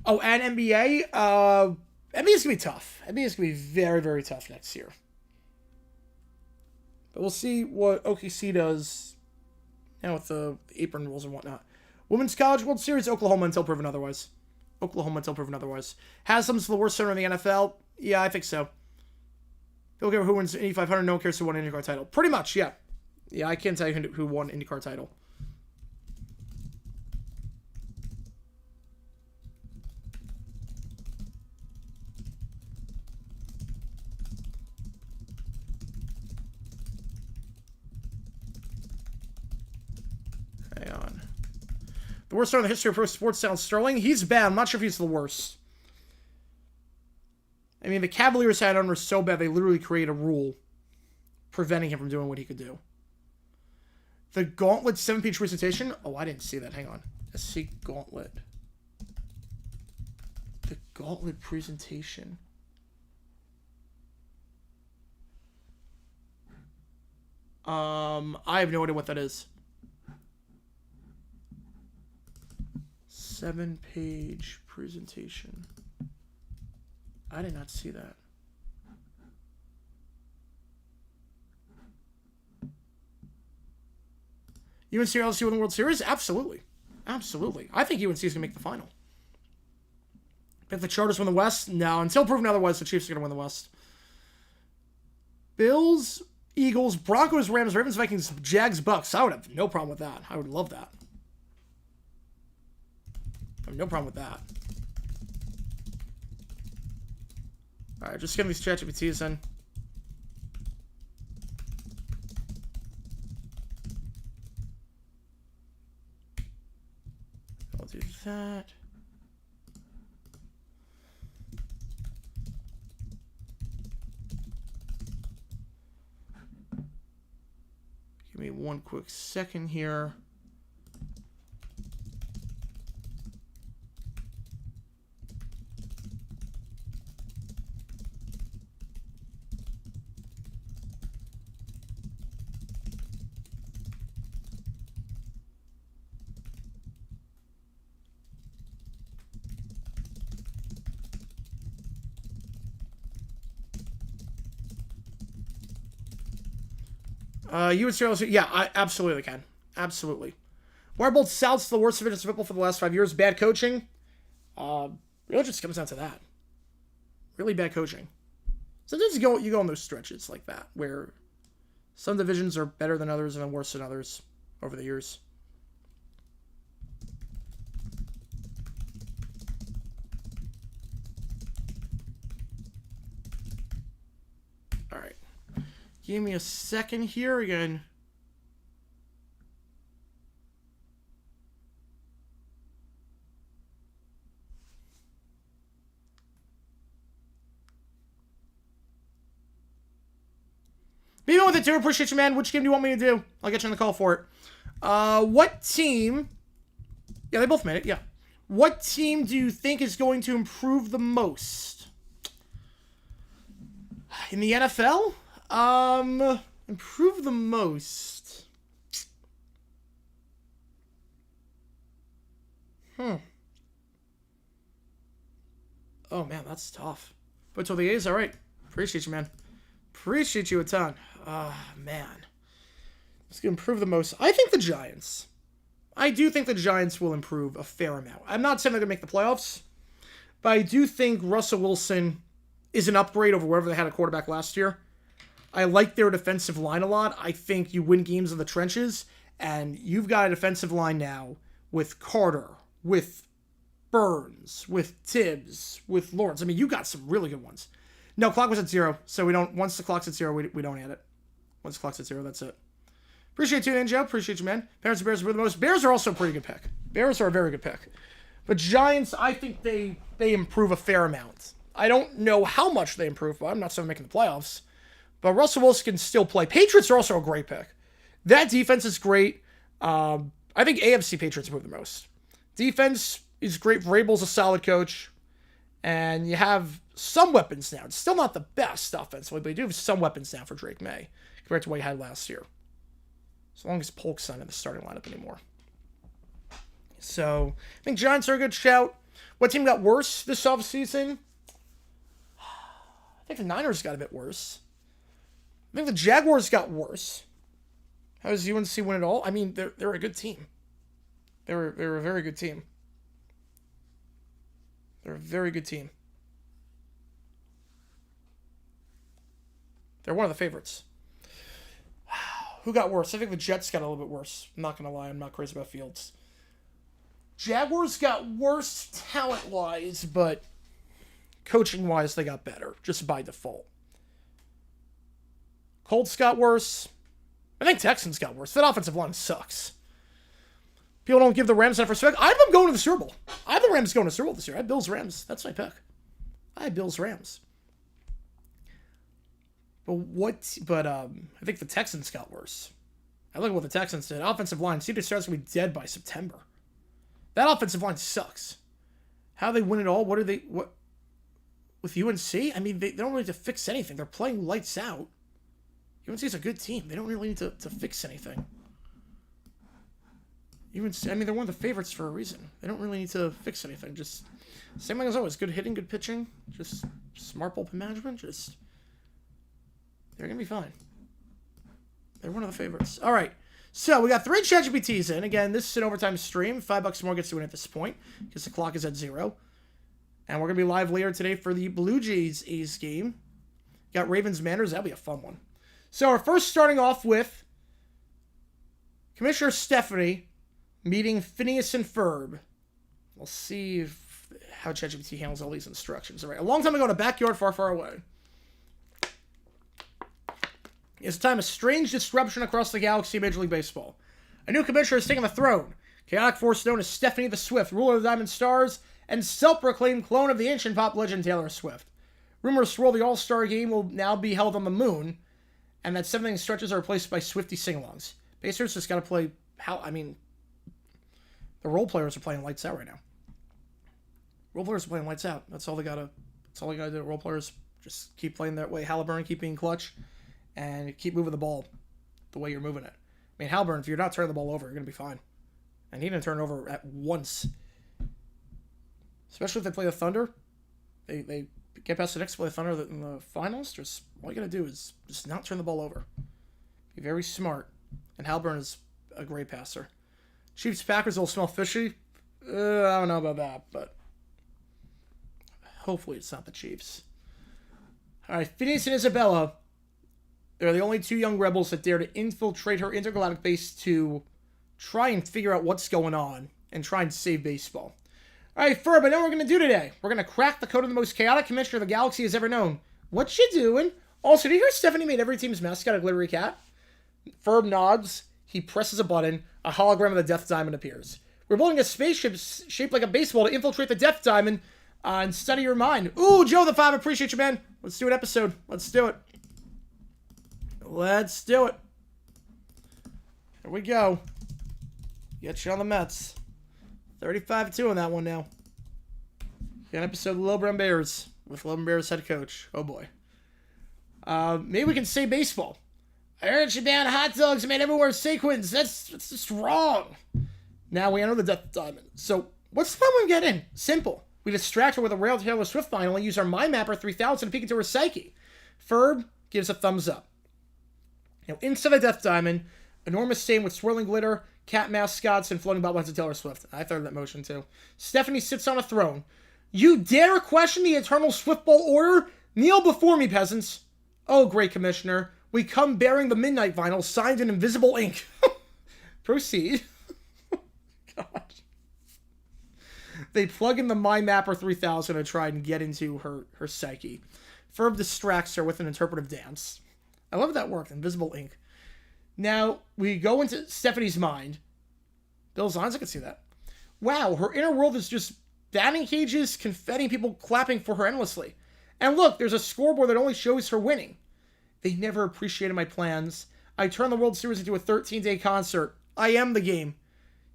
Oh, and NBA? NBA's going to be tough. NBA's going to be very, very tough next year. But we'll see what OKC does now with the apron rules and whatnot. Women's College World Series, Oklahoma until proven otherwise. Haslam's the worst center in the NFL? Yeah, I think so. Don't care who wins Indy 500, no one cares who won an IndyCar title. Pretty much, yeah. Yeah, I can't tell you who won an IndyCar title. Hang on. The worst star in the history of pro sports sounds Sterling. He's bad. I'm not sure if he's the worst. I mean, the Cavaliers had owners so bad they literally created a rule preventing him from doing what he could do. The Gauntlet 7-page presentation? Oh, I didn't see that. Hang on. Let's see Gauntlet. The Gauntlet presentation. I have no idea what that is. 7-page presentation. I did not see that. UNC or LSU win the World Series? Absolutely. Absolutely. I think UNC is going to make the final. If the Chargers win the West? No. Until proven otherwise, the Chiefs are going to win the West. Bills, Eagles, Broncos, Rams, Ravens, Vikings, Jags, Bucks. I would have no problem with that. I would love that. I have no problem with that. Alright, just getting these ChatGPTs in. I'll do that. Give me one quick second here. You would say, yeah, I absolutely can. Absolutely. Why are both Souths the worst divisions of football for the last 5 years? Bad coaching? Really just comes down to that. Really bad coaching. Sometimes you go on those stretches like that, where some divisions are better than others and then worse than others over the years. All right. Give me a second here again. Even with it too, appreciate you, man. Which game do you want me to do? I'll get you on the call for it. What team? Yeah, they both made it. Yeah. What team do you think is going to improve the most in the NFL? Improve the most. Oh man, that's tough. But till the A's, all right. Appreciate you, man. Appreciate you a ton. Man. It's going to improve the most. I think the Giants. I do think the Giants will improve a fair amount. I'm not saying they're going to make the playoffs, but I do think Russell Wilson is an upgrade over wherever they had a quarterback last year. I like their defensive line a lot. I think you win games in the trenches, and you've got a defensive line now with Carter, with Burns, with Tibbs, with Lawrence. I mean, you got some really good ones. No, clock was at 0, so we don't. Once the clock's at 0, we don't add it. Once the clock's at 0, that's it. Appreciate you, Ninja. Appreciate you, man. Parents and Bears were the most. Bears are also a pretty good pick. Bears are a very good pick. But Giants, I think they improve a fair amount. I don't know how much they improve, but I'm not saying making the playoffs. But Russell Wilson can still play. Patriots are also a great pick. That defense is great. I think AFC Patriots improve the most. Defense is great. Vrabel's a solid coach. And you have some weapons now. It's still not the best offensively, but you do have some weapons now for Drake May compared to what you had last year. As long as Polk's not in the starting lineup anymore. So, I think Giants are a good shout. What team got worse this offseason? I think the Niners got a bit worse. I think the Jaguars got worse. How does UNC win it all? I mean, they're a good team. They're a very good team. They're a very good team. They're one of the favorites. Who got worse? I think the Jets got a little bit worse. I'm not going to lie. I'm not crazy about Fields. Jaguars got worse talent-wise, but coaching-wise, they got better, just by default. Colts got worse. I think Texans got worse. That offensive line sucks. People don't give the Rams enough respect. I have them going to the Super Bowl. I have the Rams going to the Super Bowl this year. I have Bills-Rams. That's my pick. I have Bills-Rams. But I think the Texans got worse. I look at what the Texans did. Offensive line. CJ Stroud's going to be dead by September. That offensive line sucks. How they win it all? What with UNC? I mean, they don't really need to fix anything. They're playing lights out. UNC is a good team. They don't really need to fix anything. UNC, I mean, they're one of the favorites for a reason. They don't really need to fix anything. Just same thing as always. Good hitting, good pitching. Just smart bullpen management. Just they're going to be fine. They're one of the favorites. All right. So we got 3 ChatGPTs in. Again, this is an overtime stream. $5 more gets to win at this point because the clock is at 0. And we're going to be live later today for the Blue Jays A's game. Got Ravens Mariners. That'll be a fun one. So we're first starting off with Commissioner Stephanie meeting Phineas and Ferb. We'll see how ChatGPT handles all these instructions. All right. A long time ago in a backyard far, far away. It's a time of strange disruption across the galaxy of Major League Baseball. A new commissioner is taking the throne. Chaotic force known as Stephanie the Swift, ruler of the Diamond Stars, and self-proclaimed clone of the ancient pop legend Taylor Swift. Rumors swirl the All-Star Game will now be held on the moon, and that 7 inning stretches are replaced by Swiftie sing-alongs. Basers just got to play the role players are playing lights out right now. Role players are playing lights out. That's all they gotta do. Role players just keep playing that way. Halliburton, keep being clutch. And keep moving the ball the way you're moving it. I mean, Halliburton, if you're not turning the ball over, you're going to be fine. And he didn't turn it over at once. Especially if they play the Thunder. They get past the next play the Thunder in the finals. Just all you got to do is just not turn the ball over. Be very smart. And Halburn is a great passer. Chiefs-Packers will smell fishy. I don't know about that, but hopefully it's not the Chiefs. All right, Phineas and Isabella. They're the only two young rebels that dare to infiltrate her intergalactic base to try and figure out what's going on and try and save baseball. All right, Ferb, I know what we're going to do today. We're going to crack the code of the most chaotic commissioner the galaxy has ever known. What you doing? Also, did you hear Stephanie made every team's mascot a glittery cat? Ferb nods. He presses a button. A hologram of the Death Diamond appears. We're building a spaceship shaped like a baseball to infiltrate the Death Diamond and study your mind. Ooh, Joe the 5, appreciate you, man. Let's do an episode. Let's do it. Let's do it. Here we go. Get you on the Mets. 35-2 on that one now. Got an episode of Little Brown Bears with Little Brown Bears head coach. Oh boy. Maybe we can say baseball. I heard you ban hot dogs made everywhere sequins. That's just wrong. Now we enter the Death Diamond. So what's the problem we get in? Simple. We distract her with a rail Taylor Swift line and only use our Mind Mapper 3000 to peek into her psyche. Ferb gives a thumbs up. Now inside the Death Diamond, enormous stain with swirling glitter, cat mascots, and floating bobbleheads of Taylor Swift. I thought of that motion too. Stephanie sits on a throne. You dare question the eternal Swiftball order? Kneel before me, peasants. Oh, great commissioner. We come bearing the midnight vinyl signed in invisible ink. Proceed. God. They plug in the Mind Mapper 3000 and try and get into her psyche. Ferb distracts her with an interpretive dance. I love that worked. Invisible ink. Now, we go into Stephanie's mind. Bill's eyes, I can see that. Wow, her inner world is just batting cages, confetti, people clapping for her endlessly. And look, there's a scoreboard that only shows her winning. They never appreciated my plans. I turned the World Series into a 13-day concert. I am the game.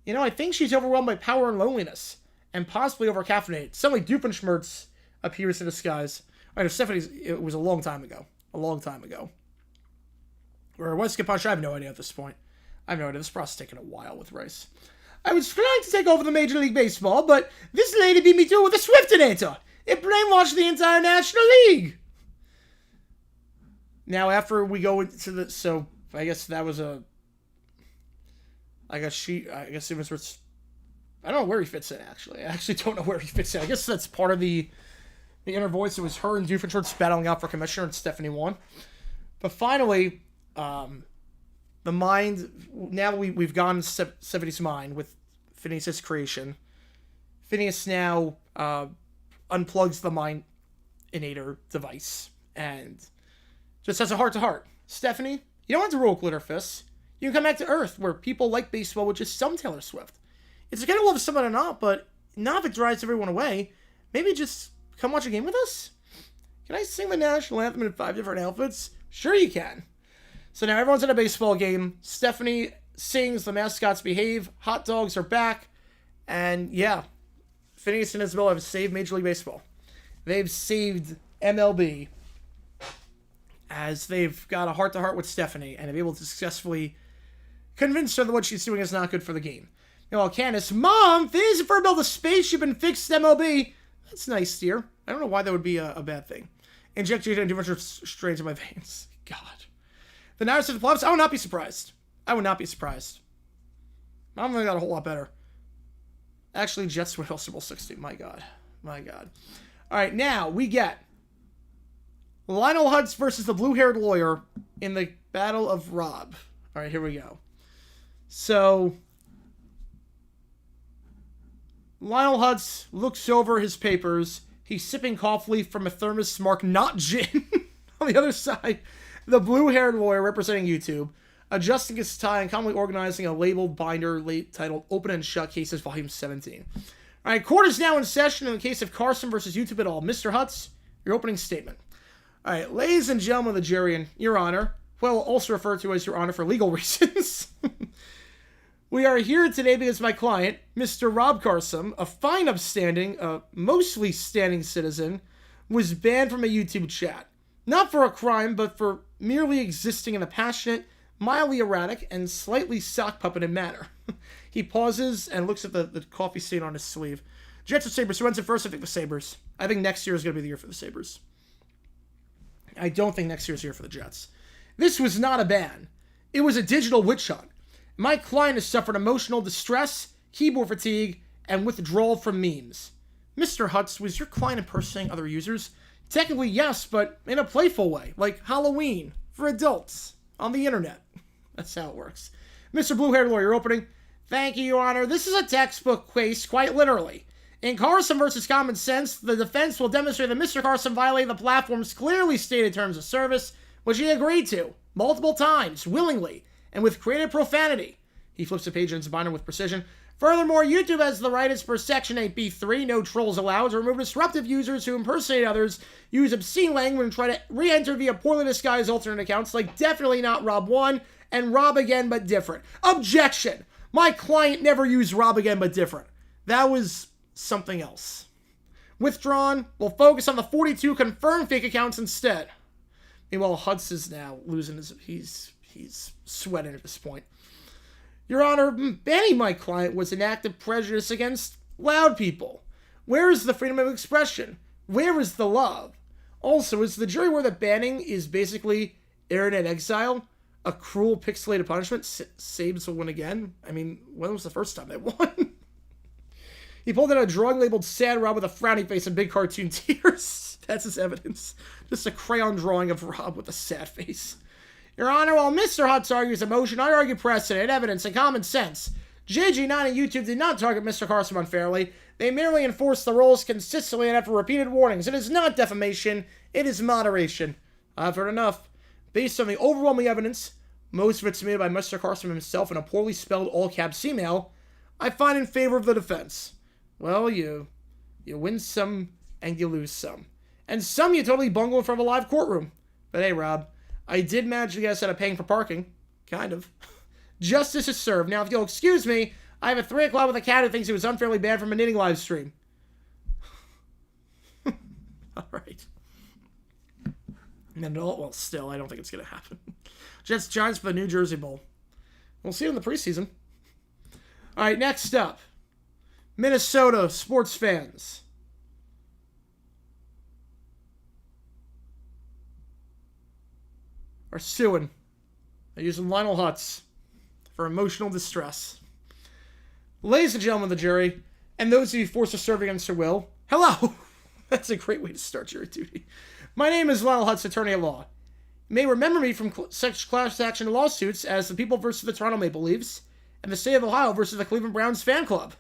You know, I think she's overwhelmed by power and loneliness. And possibly overcaffeinated. Suddenly, Doofenshmirtz appears in disguise. All right, if Stephanie's... It was a long time ago. A long time ago. Where it was Skip Punch, I have no idea at this point. I have no idea. This process is taking a while with Rice. I was trying to take over the Major League Baseball, but this lady beat me to it with a Swiftinator. It brainwashed the entire National League. Now, after we go into the... So, I guess that was a... I guess it was... I don't know where he fits in, actually. I actually don't know where he fits in. I guess that's part of the inner voice. It was her and Doofenshmirtz battling out for commissioner, and Stephanie won. But finally, the mind... Now we've gone to Stephanie's mind with Phineas's creation. Phineas now unplugs the Mind-Inator device and just has a heart-to-heart. Stephanie, you don't have to roll glitter fists. You can come back to Earth, where people like baseball with just some Taylor Swift. It's okay to love someone or not, but not if it drives everyone away. Maybe just come watch a game with us? Can I sing the national anthem in 5 different outfits? Sure you can. So now everyone's at a baseball game. Stephanie sings, the mascots behave, hot dogs are back, and yeah, Phineas and Isabel have saved Major League Baseball. They've saved MLB as they've got a heart-to-heart with Stephanie and have been able to successfully convince her that what she's doing is not good for the game. Meanwhile, Candace, Mom, Phineas and Ferb built a spaceship and fixed MLB. That's nice, dear. I don't know why that would be a bad thing. Inject JG9 and too much strains in my veins. God. The Niners of the playoffs, I would not be surprised. I would not be surprised. I'm gonna got a whole lot better. Actually, Jets win Super Bowl 60. My God. My God. All right, now we get Lionel Hutz versus the blue-haired lawyer in the Battle of Rob. All right, here we go. So Lionel Hutz looks over his papers. He's sipping coffee from a thermos marked not gin. On the other side, the blue-haired lawyer representing YouTube, adjusting his tie and calmly organizing a labeled binder titled Open and Shut Cases Volume 17. All right, court is now in session in the case of Carson versus YouTube et al. Mr. Hutz, your opening statement. All right, ladies and gentlemen of the jury, and Your Honor, well, also referred to as Your Honor for legal reasons. We are here today because my client, Mr. Rob Carson, a fine upstanding, mostly standing citizen, was banned from a YouTube chat. Not for a crime, but for merely existing in a passionate, mildly erratic, and slightly sock puppeted manner. He pauses and looks at the coffee stain on his sleeve. Jets or Sabres? Who wins it first? I think the Sabres. I think next year is going to be the year for the Sabres. I don't think next year's the year for the Jets. This was not a ban. It was a digital witch hunt. My client has suffered emotional distress, keyboard fatigue, and withdrawal from memes. Mr. Hutz, was your client impersonating other users? Technically, yes, but in a playful way, like Halloween for adults on the internet. That's how it works. Mr. Blue-Haired Lawyer, opening. Thank you, Your Honor. This is a textbook case, quite literally. In Carson versus Common Sense, the defense will demonstrate that Mr. Carson violated the platform's clearly stated terms of service, which he agreed to, multiple times, willingly, and with creative profanity. He flips the page in its binder with precision. Furthermore, YouTube has the right as per Section 8B3, no trolls allowed, to remove disruptive users who impersonate others, use obscene language, and try to re-enter via poorly disguised alternate accounts like Definitely Not Rob 1 and Rob Again But Different. Objection! My client never used Rob Again But Different. That was something else. Withdrawn. We'll focus on the 42 confirmed fake accounts instead. Meanwhile, Hutz is now losing his... He's sweating at this point. Your Honor, banning my client was an act of prejudice against loud people. Where is the freedom of expression? Where is the love? Also, is the jury aware that banning is basically internet exile? A cruel pixelated punishment? Sabes will win again? I mean, when was the first time they won? He pulled out a drawing labeled Sad Rob with a frowny face and big cartoon tears. That's his evidence. Just a crayon drawing of Rob with a sad face. Your Honor, while Mr. Hutz argues emotion, I argue precedent, evidence, and common sense. JG9 and YouTube did not target Mr. Carson unfairly. They merely enforced the rules consistently and after repeated warnings. It is not defamation. It is moderation. I've heard enough. Based on the overwhelming evidence, most of it submitted by Mr. Carson himself in a poorly spelled all-caps email, I find in favor of the defense. Well, you win some and you lose some. And some you totally bungle in front of a live courtroom. But hey, Rob, I did manage to get us out of paying for parking. Kind of. Justice is served. Now, if you'll excuse me, I have a 3 o'clock with a cat who thinks he was unfairly banned from a knitting live stream. All right. Well, still, I don't think it's going to happen. Jets Giants for the New Jersey Bowl. We'll see it in the preseason. All right, next up. Minnesota sports fans. Are suing. They're using Lionel Hutz for emotional distress. Ladies and gentlemen of the jury, and those of you forced to serve against your will, hello! That's a great way to start jury duty. My name is Lionel Hutz, attorney at law. You may remember me from such class action lawsuits as the People versus the Toronto Maple Leafs and the State of Ohio versus the Cleveland Browns fan club.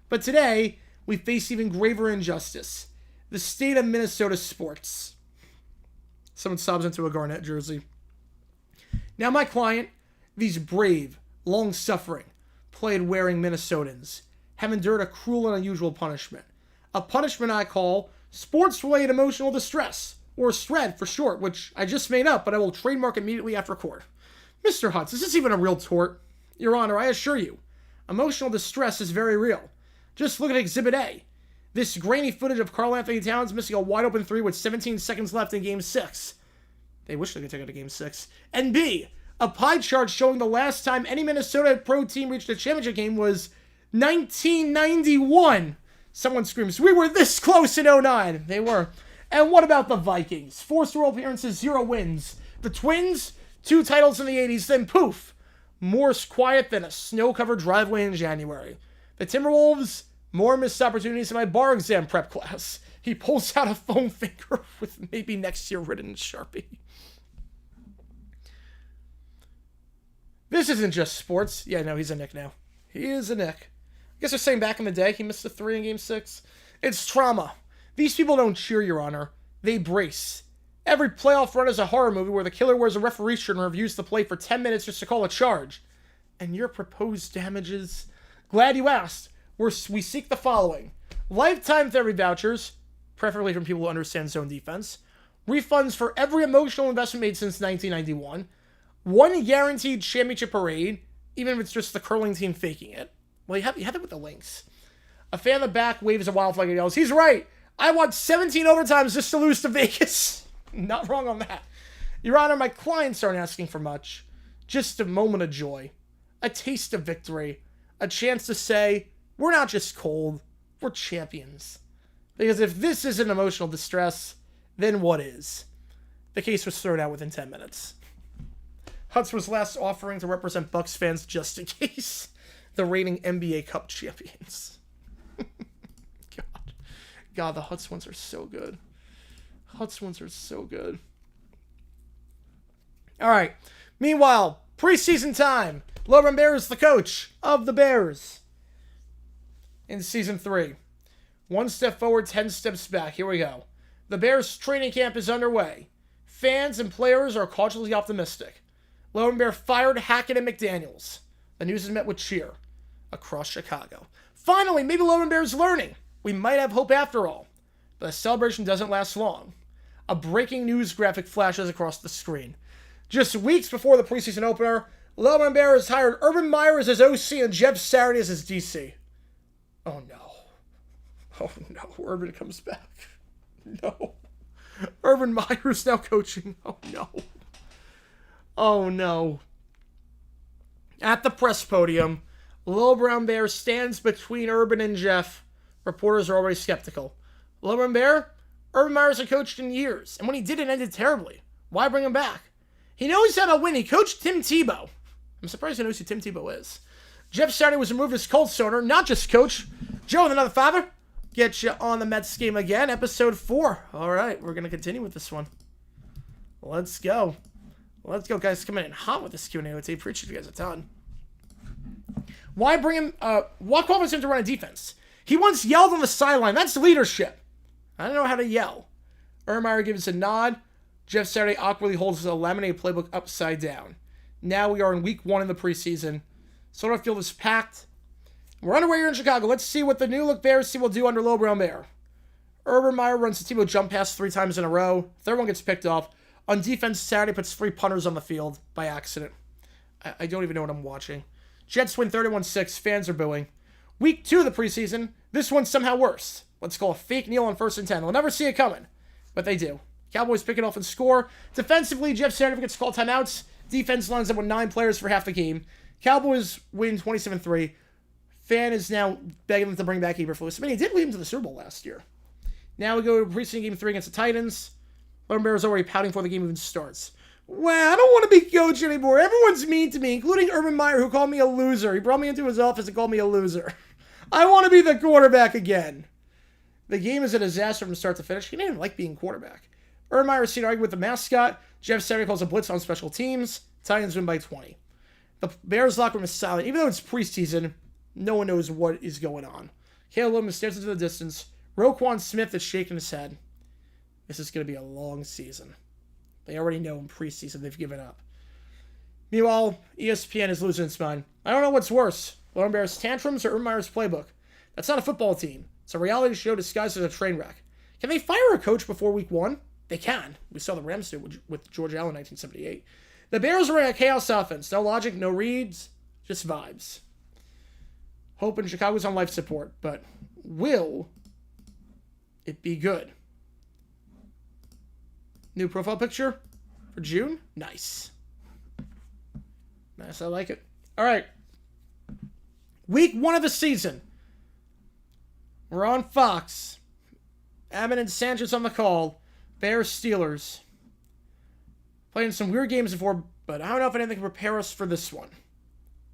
But today, we face even graver injustice. The state of Minnesota sports. Someone sobs into a Garnett jersey. Now, my client, these brave, long-suffering, plaid-wearing Minnesotans, have endured a cruel and unusual punishment. A punishment I call sports-related emotional distress, or SRED for short, which I just made up, but I will trademark immediately after court. Mr. Hutz, is this even a real tort? Your Honor, I assure you, emotional distress is very real. Just look at Exhibit A. This grainy footage of Karl Anthony Towns missing a wide-open 3 with 17 seconds left in Game 6. They wish they could take it to Game 6. And B, a pie chart showing the last time any Minnesota pro team reached a championship game was 1991. Someone screams, we were this close in 09. They were. And what about the Vikings? 4 Super Bowl appearances, 0 wins. The Twins, 2 titles in the 80s, then poof. More quiet than a snow-covered driveway in January. The Timberwolves, more missed opportunities in my bar exam prep class. He pulls out a foam finger with maybe next year written in Sharpie. This isn't just sports. Yeah, no, he's a Nick now. He is a Nick. I guess they're saying back in the day he missed a 3 in Game 6. It's trauma. These people don't cheer, Your Honor. They brace. Every playoff run is a horror movie where the killer wears a referee shirt and reviews the play for 10 minutes just to call a charge. And your proposed damages? Glad you asked. We seek the following. Lifetime therapy vouchers, preferably from people who understand zone defense. Refunds for every emotional investment made since 1991. 1 guaranteed championship parade, even if it's just the curling team faking it. Well, you have it with the Lynx. A fan in the back waves a wild flag and yells, he's right. I want 17 overtimes just to lose to Vegas. Not wrong on that. Your Honor, my clients aren't asking for much. Just a moment of joy. A taste of victory. A chance to say, we're not just cold, we're champions. Because if this isn't emotional distress, then what is? The case was thrown out within 10 minutes. Hutz was last offering to represent Bucks fans just in case. The reigning NBA Cup champions. God, the Hutz ones are so good. Hutz ones are so good. All right. Meanwhile, preseason time. Logan Bear is the coach of the Bears in Season 3. 1 step forward, 10 steps back. Here we go. The Bears training camp is underway. Fans and players are cautiously optimistic. Logan Bear fired Hackett and McDaniels. The news is met with cheer across Chicago. Finally, maybe Logan Bear is learning. We might have hope after all. But the celebration doesn't last long. A breaking news graphic flashes across the screen. Just weeks before the preseason opener, Logan Bear has hired Urban Meyer as his OC and Jeff Saturday as his DC. Oh no. Oh no. Urban comes back. No. Urban Meyer is now coaching. Oh no. Oh no. At the press podium, Lil Brown Bear stands between Urban and Jeff. Reporters are already skeptical. Lil Brown Bear? Urban Meyer hasn't coached in years, and when he did, it ended terribly. Why bring him back? He knows how to win. He coached Tim Tebow. I'm surprised he knows who Tim Tebow is. Jeff Saturday was removed as Colts owner, not just coach. Joe with another father. Get you on the Mets game again. Episode 4. All right, we're going to continue with this one. Let's go. Let's go, guys. Coming in hot with this Q&A. Appreciate you guys a ton. Why bring him? What qualifies him to run a defense? He once yelled on the sideline. That's leadership. I don't know how to yell. Urban Meyer gives a nod. Jeff Saturday awkwardly holds the laminated playbook upside down. Now we are in week 1 in the preseason. Solar Field is packed. We're underway here in Chicago. Let's see what the new look Bears team will do under Lil Brown Bear. Urban Meyer runs the Tebow jump pass 3 times in a row. Third one gets picked off. On defense, Saturday puts 3 punters on the field by accident. I don't even know what I'm watching. Jets win 31-6. Fans are booing. Week 2 of the preseason. This one's somehow worse. Let's call a fake kneel on 1st and 10. They'll never see it coming. But they do. Cowboys pick it off and score. Defensively, Jeff Saturday gets called timeouts. Defense lines up with 9 players for half the game. Cowboys win 27-3. Fan is now begging them to bring back Eberflus. I mean, he did lead him to the Super Bowl last year. Now we go to preseason game 3 against the Titans. Logan Bear is already pouting before the game even starts. Well, I don't want to be coach anymore. Everyone's mean to me, including Urban Meyer, who called me a loser. He brought me into his office and called me a loser. I want to be the quarterback again. The game is a disaster from start to finish. He didn't even like being quarterback. Urban Meyer is seen arguing with the mascot. Jeff Saturday calls a blitz on special teams. Titans win by 20. The Bears locker room is silent. Even though it's preseason, no one knows what is going on. Caleb Williams stares into the distance. Roquan Smith is shaking his head. This is going to be a long season. They already know in preseason they've given up. Meanwhile, ESPN is losing its mind. I don't know what's worse. Logan Bear's tantrums or Urban Meyer's playbook. That's not a football team. It's a reality show disguised as a train wreck. Can they fire a coach before week 1? They can. We saw the Rams do it with George Allen in 1978. The Bears are in a chaos offense. No logic, no reads, just vibes. Hoping Chicago's on life support, but will it be good? New profile picture for June? Nice. Nice, I like it. All right. Week 1 of the season. We're on Fox. Abbott and Sanchez on the call. Bears Steelers. Playing some weird games before, but I don't know if anything can prepare us for this one.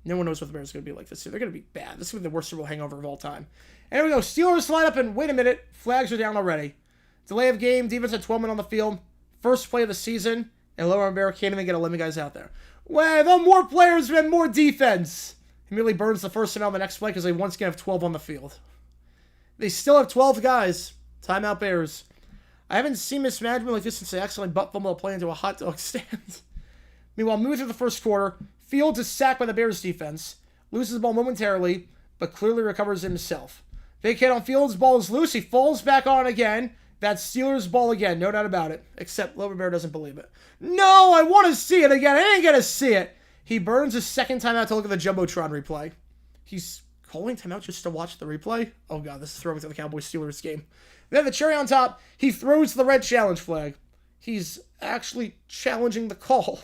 No one knows what the Bears are going to be like this year. They're going to be bad. This is going to be the worst Super Bowl hangover of all time. And here we go. Steelers line up and wait a minute. Flags are down already. Delay of game. Defense had 12 men on the field. First play of the season. And Logan Bear can't even get 11 guys out there. Well, the more players and more defense. He immediately burns the first time on the next play because they once again have 12 on the field. They still have 12 guys. Timeout Bears. I haven't seen mismanagement like this since they accidentally butt fumble a play into a hot dog stand. Meanwhile, moving through the first quarter, Fields is sacked by the Bears defense, loses the ball momentarily, but clearly recovers himself. Vacate on Fields, ball is loose, he falls back on again. That's Steelers' ball again, no doubt about it. Except Logan Bear doesn't believe it. No, I want to see it again. I didn't get to see it. He burns his second time out to look at the Jumbotron replay. He's calling timeout just to watch the replay? Oh god, this is throwing to the Cowboys-Steelers game. Then the cherry on top, he throws the red challenge flag. He's actually challenging the call.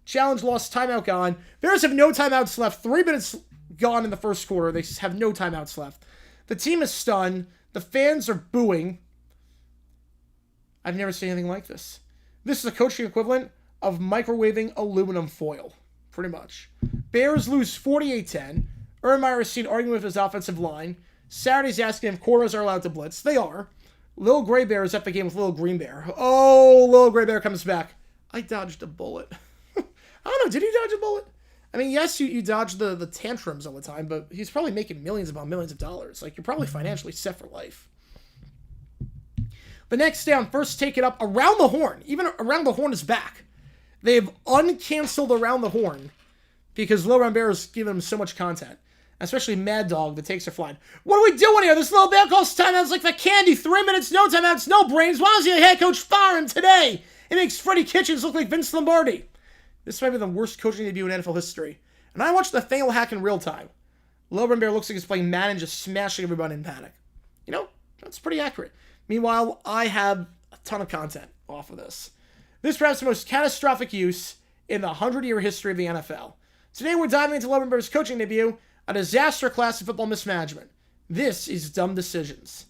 Challenge lost, timeout gone. Bears have no timeouts left. 3 minutes gone in the first quarter. They have no timeouts left. The team is stunned. The fans are booing. I've never seen anything like this. This is the coaching equivalent of microwaving aluminum foil. Pretty much. Bears lose 48-10. Ermeyer is seen arguing with his offensive line. Saturday's asking if corners are allowed to blitz. They are. Little Gray Bear is at the game with Little Green Bear. Oh, Little Gray Bear comes back. I dodged a bullet. I don't know. Did he dodge a bullet? I mean, yes, you dodge the tantrums all the time, but he's probably making millions upon millions of dollars. Like, you're probably financially set for life. The next down, first take it up around the horn. Even around the horn is back. They've uncanceled around the horn because Little Brown Bear is giving them so much content. Especially Mad Dog, the takes are flying. What are we doing here? This little bear calls timeouts like the candy. 3 minutes, no timeouts, no brains. Why does the head coach fire him today? It makes Freddie Kitchens look like Vince Lombardi. This might be the worst coaching debut in NFL history. And I watched the Nathaniel hack in real time. Little Brown Bear looks like he's playing Madden, just smashing everybody in panic. You know, that's pretty accurate. Meanwhile, I have a ton of content off of this. This perhaps the most catastrophic use in the 100-year history of the NFL. Today we're diving into Little Brown Bear's coaching debut, a disaster class of football mismanagement. This is dumb decisions.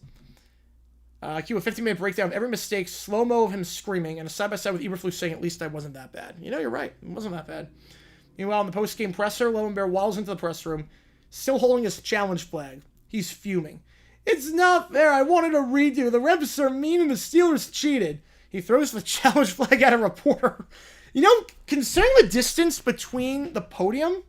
Cue a 15-minute breakdown of every mistake, slow-mo of him screaming, and a side-by-side with Eberflus saying, at least I wasn't that bad. You know, you're right. It wasn't that bad. Meanwhile, in the post-game presser, Little Bear waddles into the press room, still holding his challenge flag. He's fuming. It's not fair. I wanted a redo. The refs are mean and the Steelers cheated. He throws the challenge flag at a reporter. You know, considering the distance between the podium,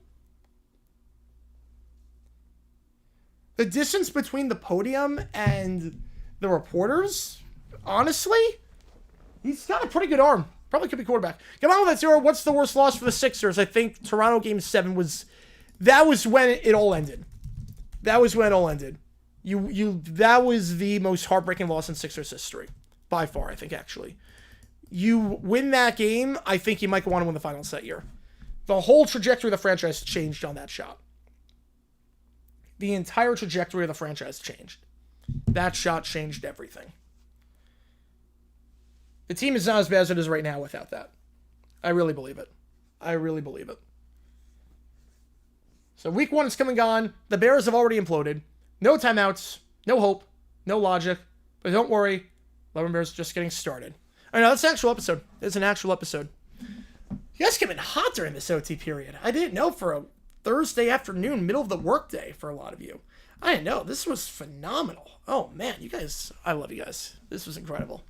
and the reporters, honestly, he's got a pretty good arm. Probably could be quarterback. Come on with that, zero. What's the worst loss for the Sixers? I think Toronto Game 7 was when it all ended. That was when it all ended. That was the most heartbreaking loss in Sixers history. By far, I think, actually. You win that game, I think you might want to win the finals that year. The whole trajectory of the franchise changed on that shot. The entire trajectory of the franchise changed. That shot changed everything. The team is not as bad as it is right now without that. I really believe it. So week 1 is come and gone. The Bears have already imploded. No timeouts, no hope, no logic. But don't worry, Little Bears just getting started. I know, that's an actual episode. It's an actual episode. You guys came in hot during this OT period. I didn't know for a Thursday afternoon, middle of the workday for a lot of you. I didn't know. This was phenomenal. Oh, man, you guys, I love you guys. This was incredible.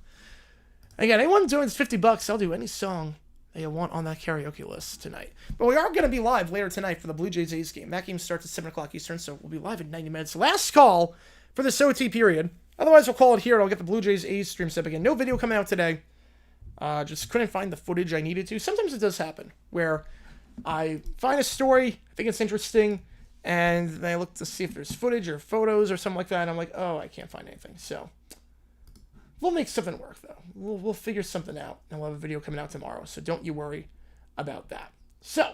Again, anyone doing this $50, I'll do any song that you want on that karaoke list tonight. But we are going to be live later tonight for the Blue Jays A's game. That game starts at 7 o'clock Eastern, so we'll be live in 90 minutes. Last call for this OT period. Otherwise, we'll call it here, and I'll get the Blue Jays A's stream set up again. No video coming out today. Just couldn't find the footage I needed to. Sometimes it does happen, where I find a story, I think it's interesting, and then I look to see if there's footage or photos or something like that, and I'm like, oh, I can't find anything. So we'll make something work, though. We'll figure something out, and we'll have a video coming out tomorrow, so don't you worry about that. So,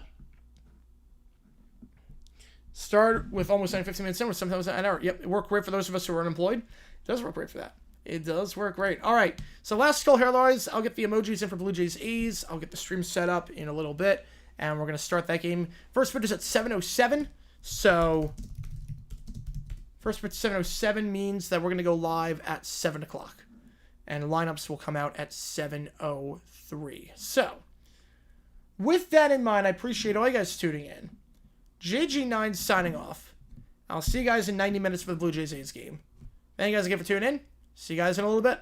start with almost 15 minutes in, or sometimes an hour. Yep, it worked great for those of us who are unemployed. It does work great for that. It does work great. All right, so last call here, otherwise, I'll get the emojis in for Blue Jays A's. I'll get the stream set up in a little bit, and we're going to start that game. First pitch is at 7:07, so first pitch 7:07 means that we're going to go live at 7 o'clock, and lineups will come out at 7:03. So, with that in mind, I appreciate all you guys tuning in. JG9 signing off. I'll see you guys in 90 minutes for the Blue Jays A's game. Thank you guys again for tuning in. See you guys in a little bit.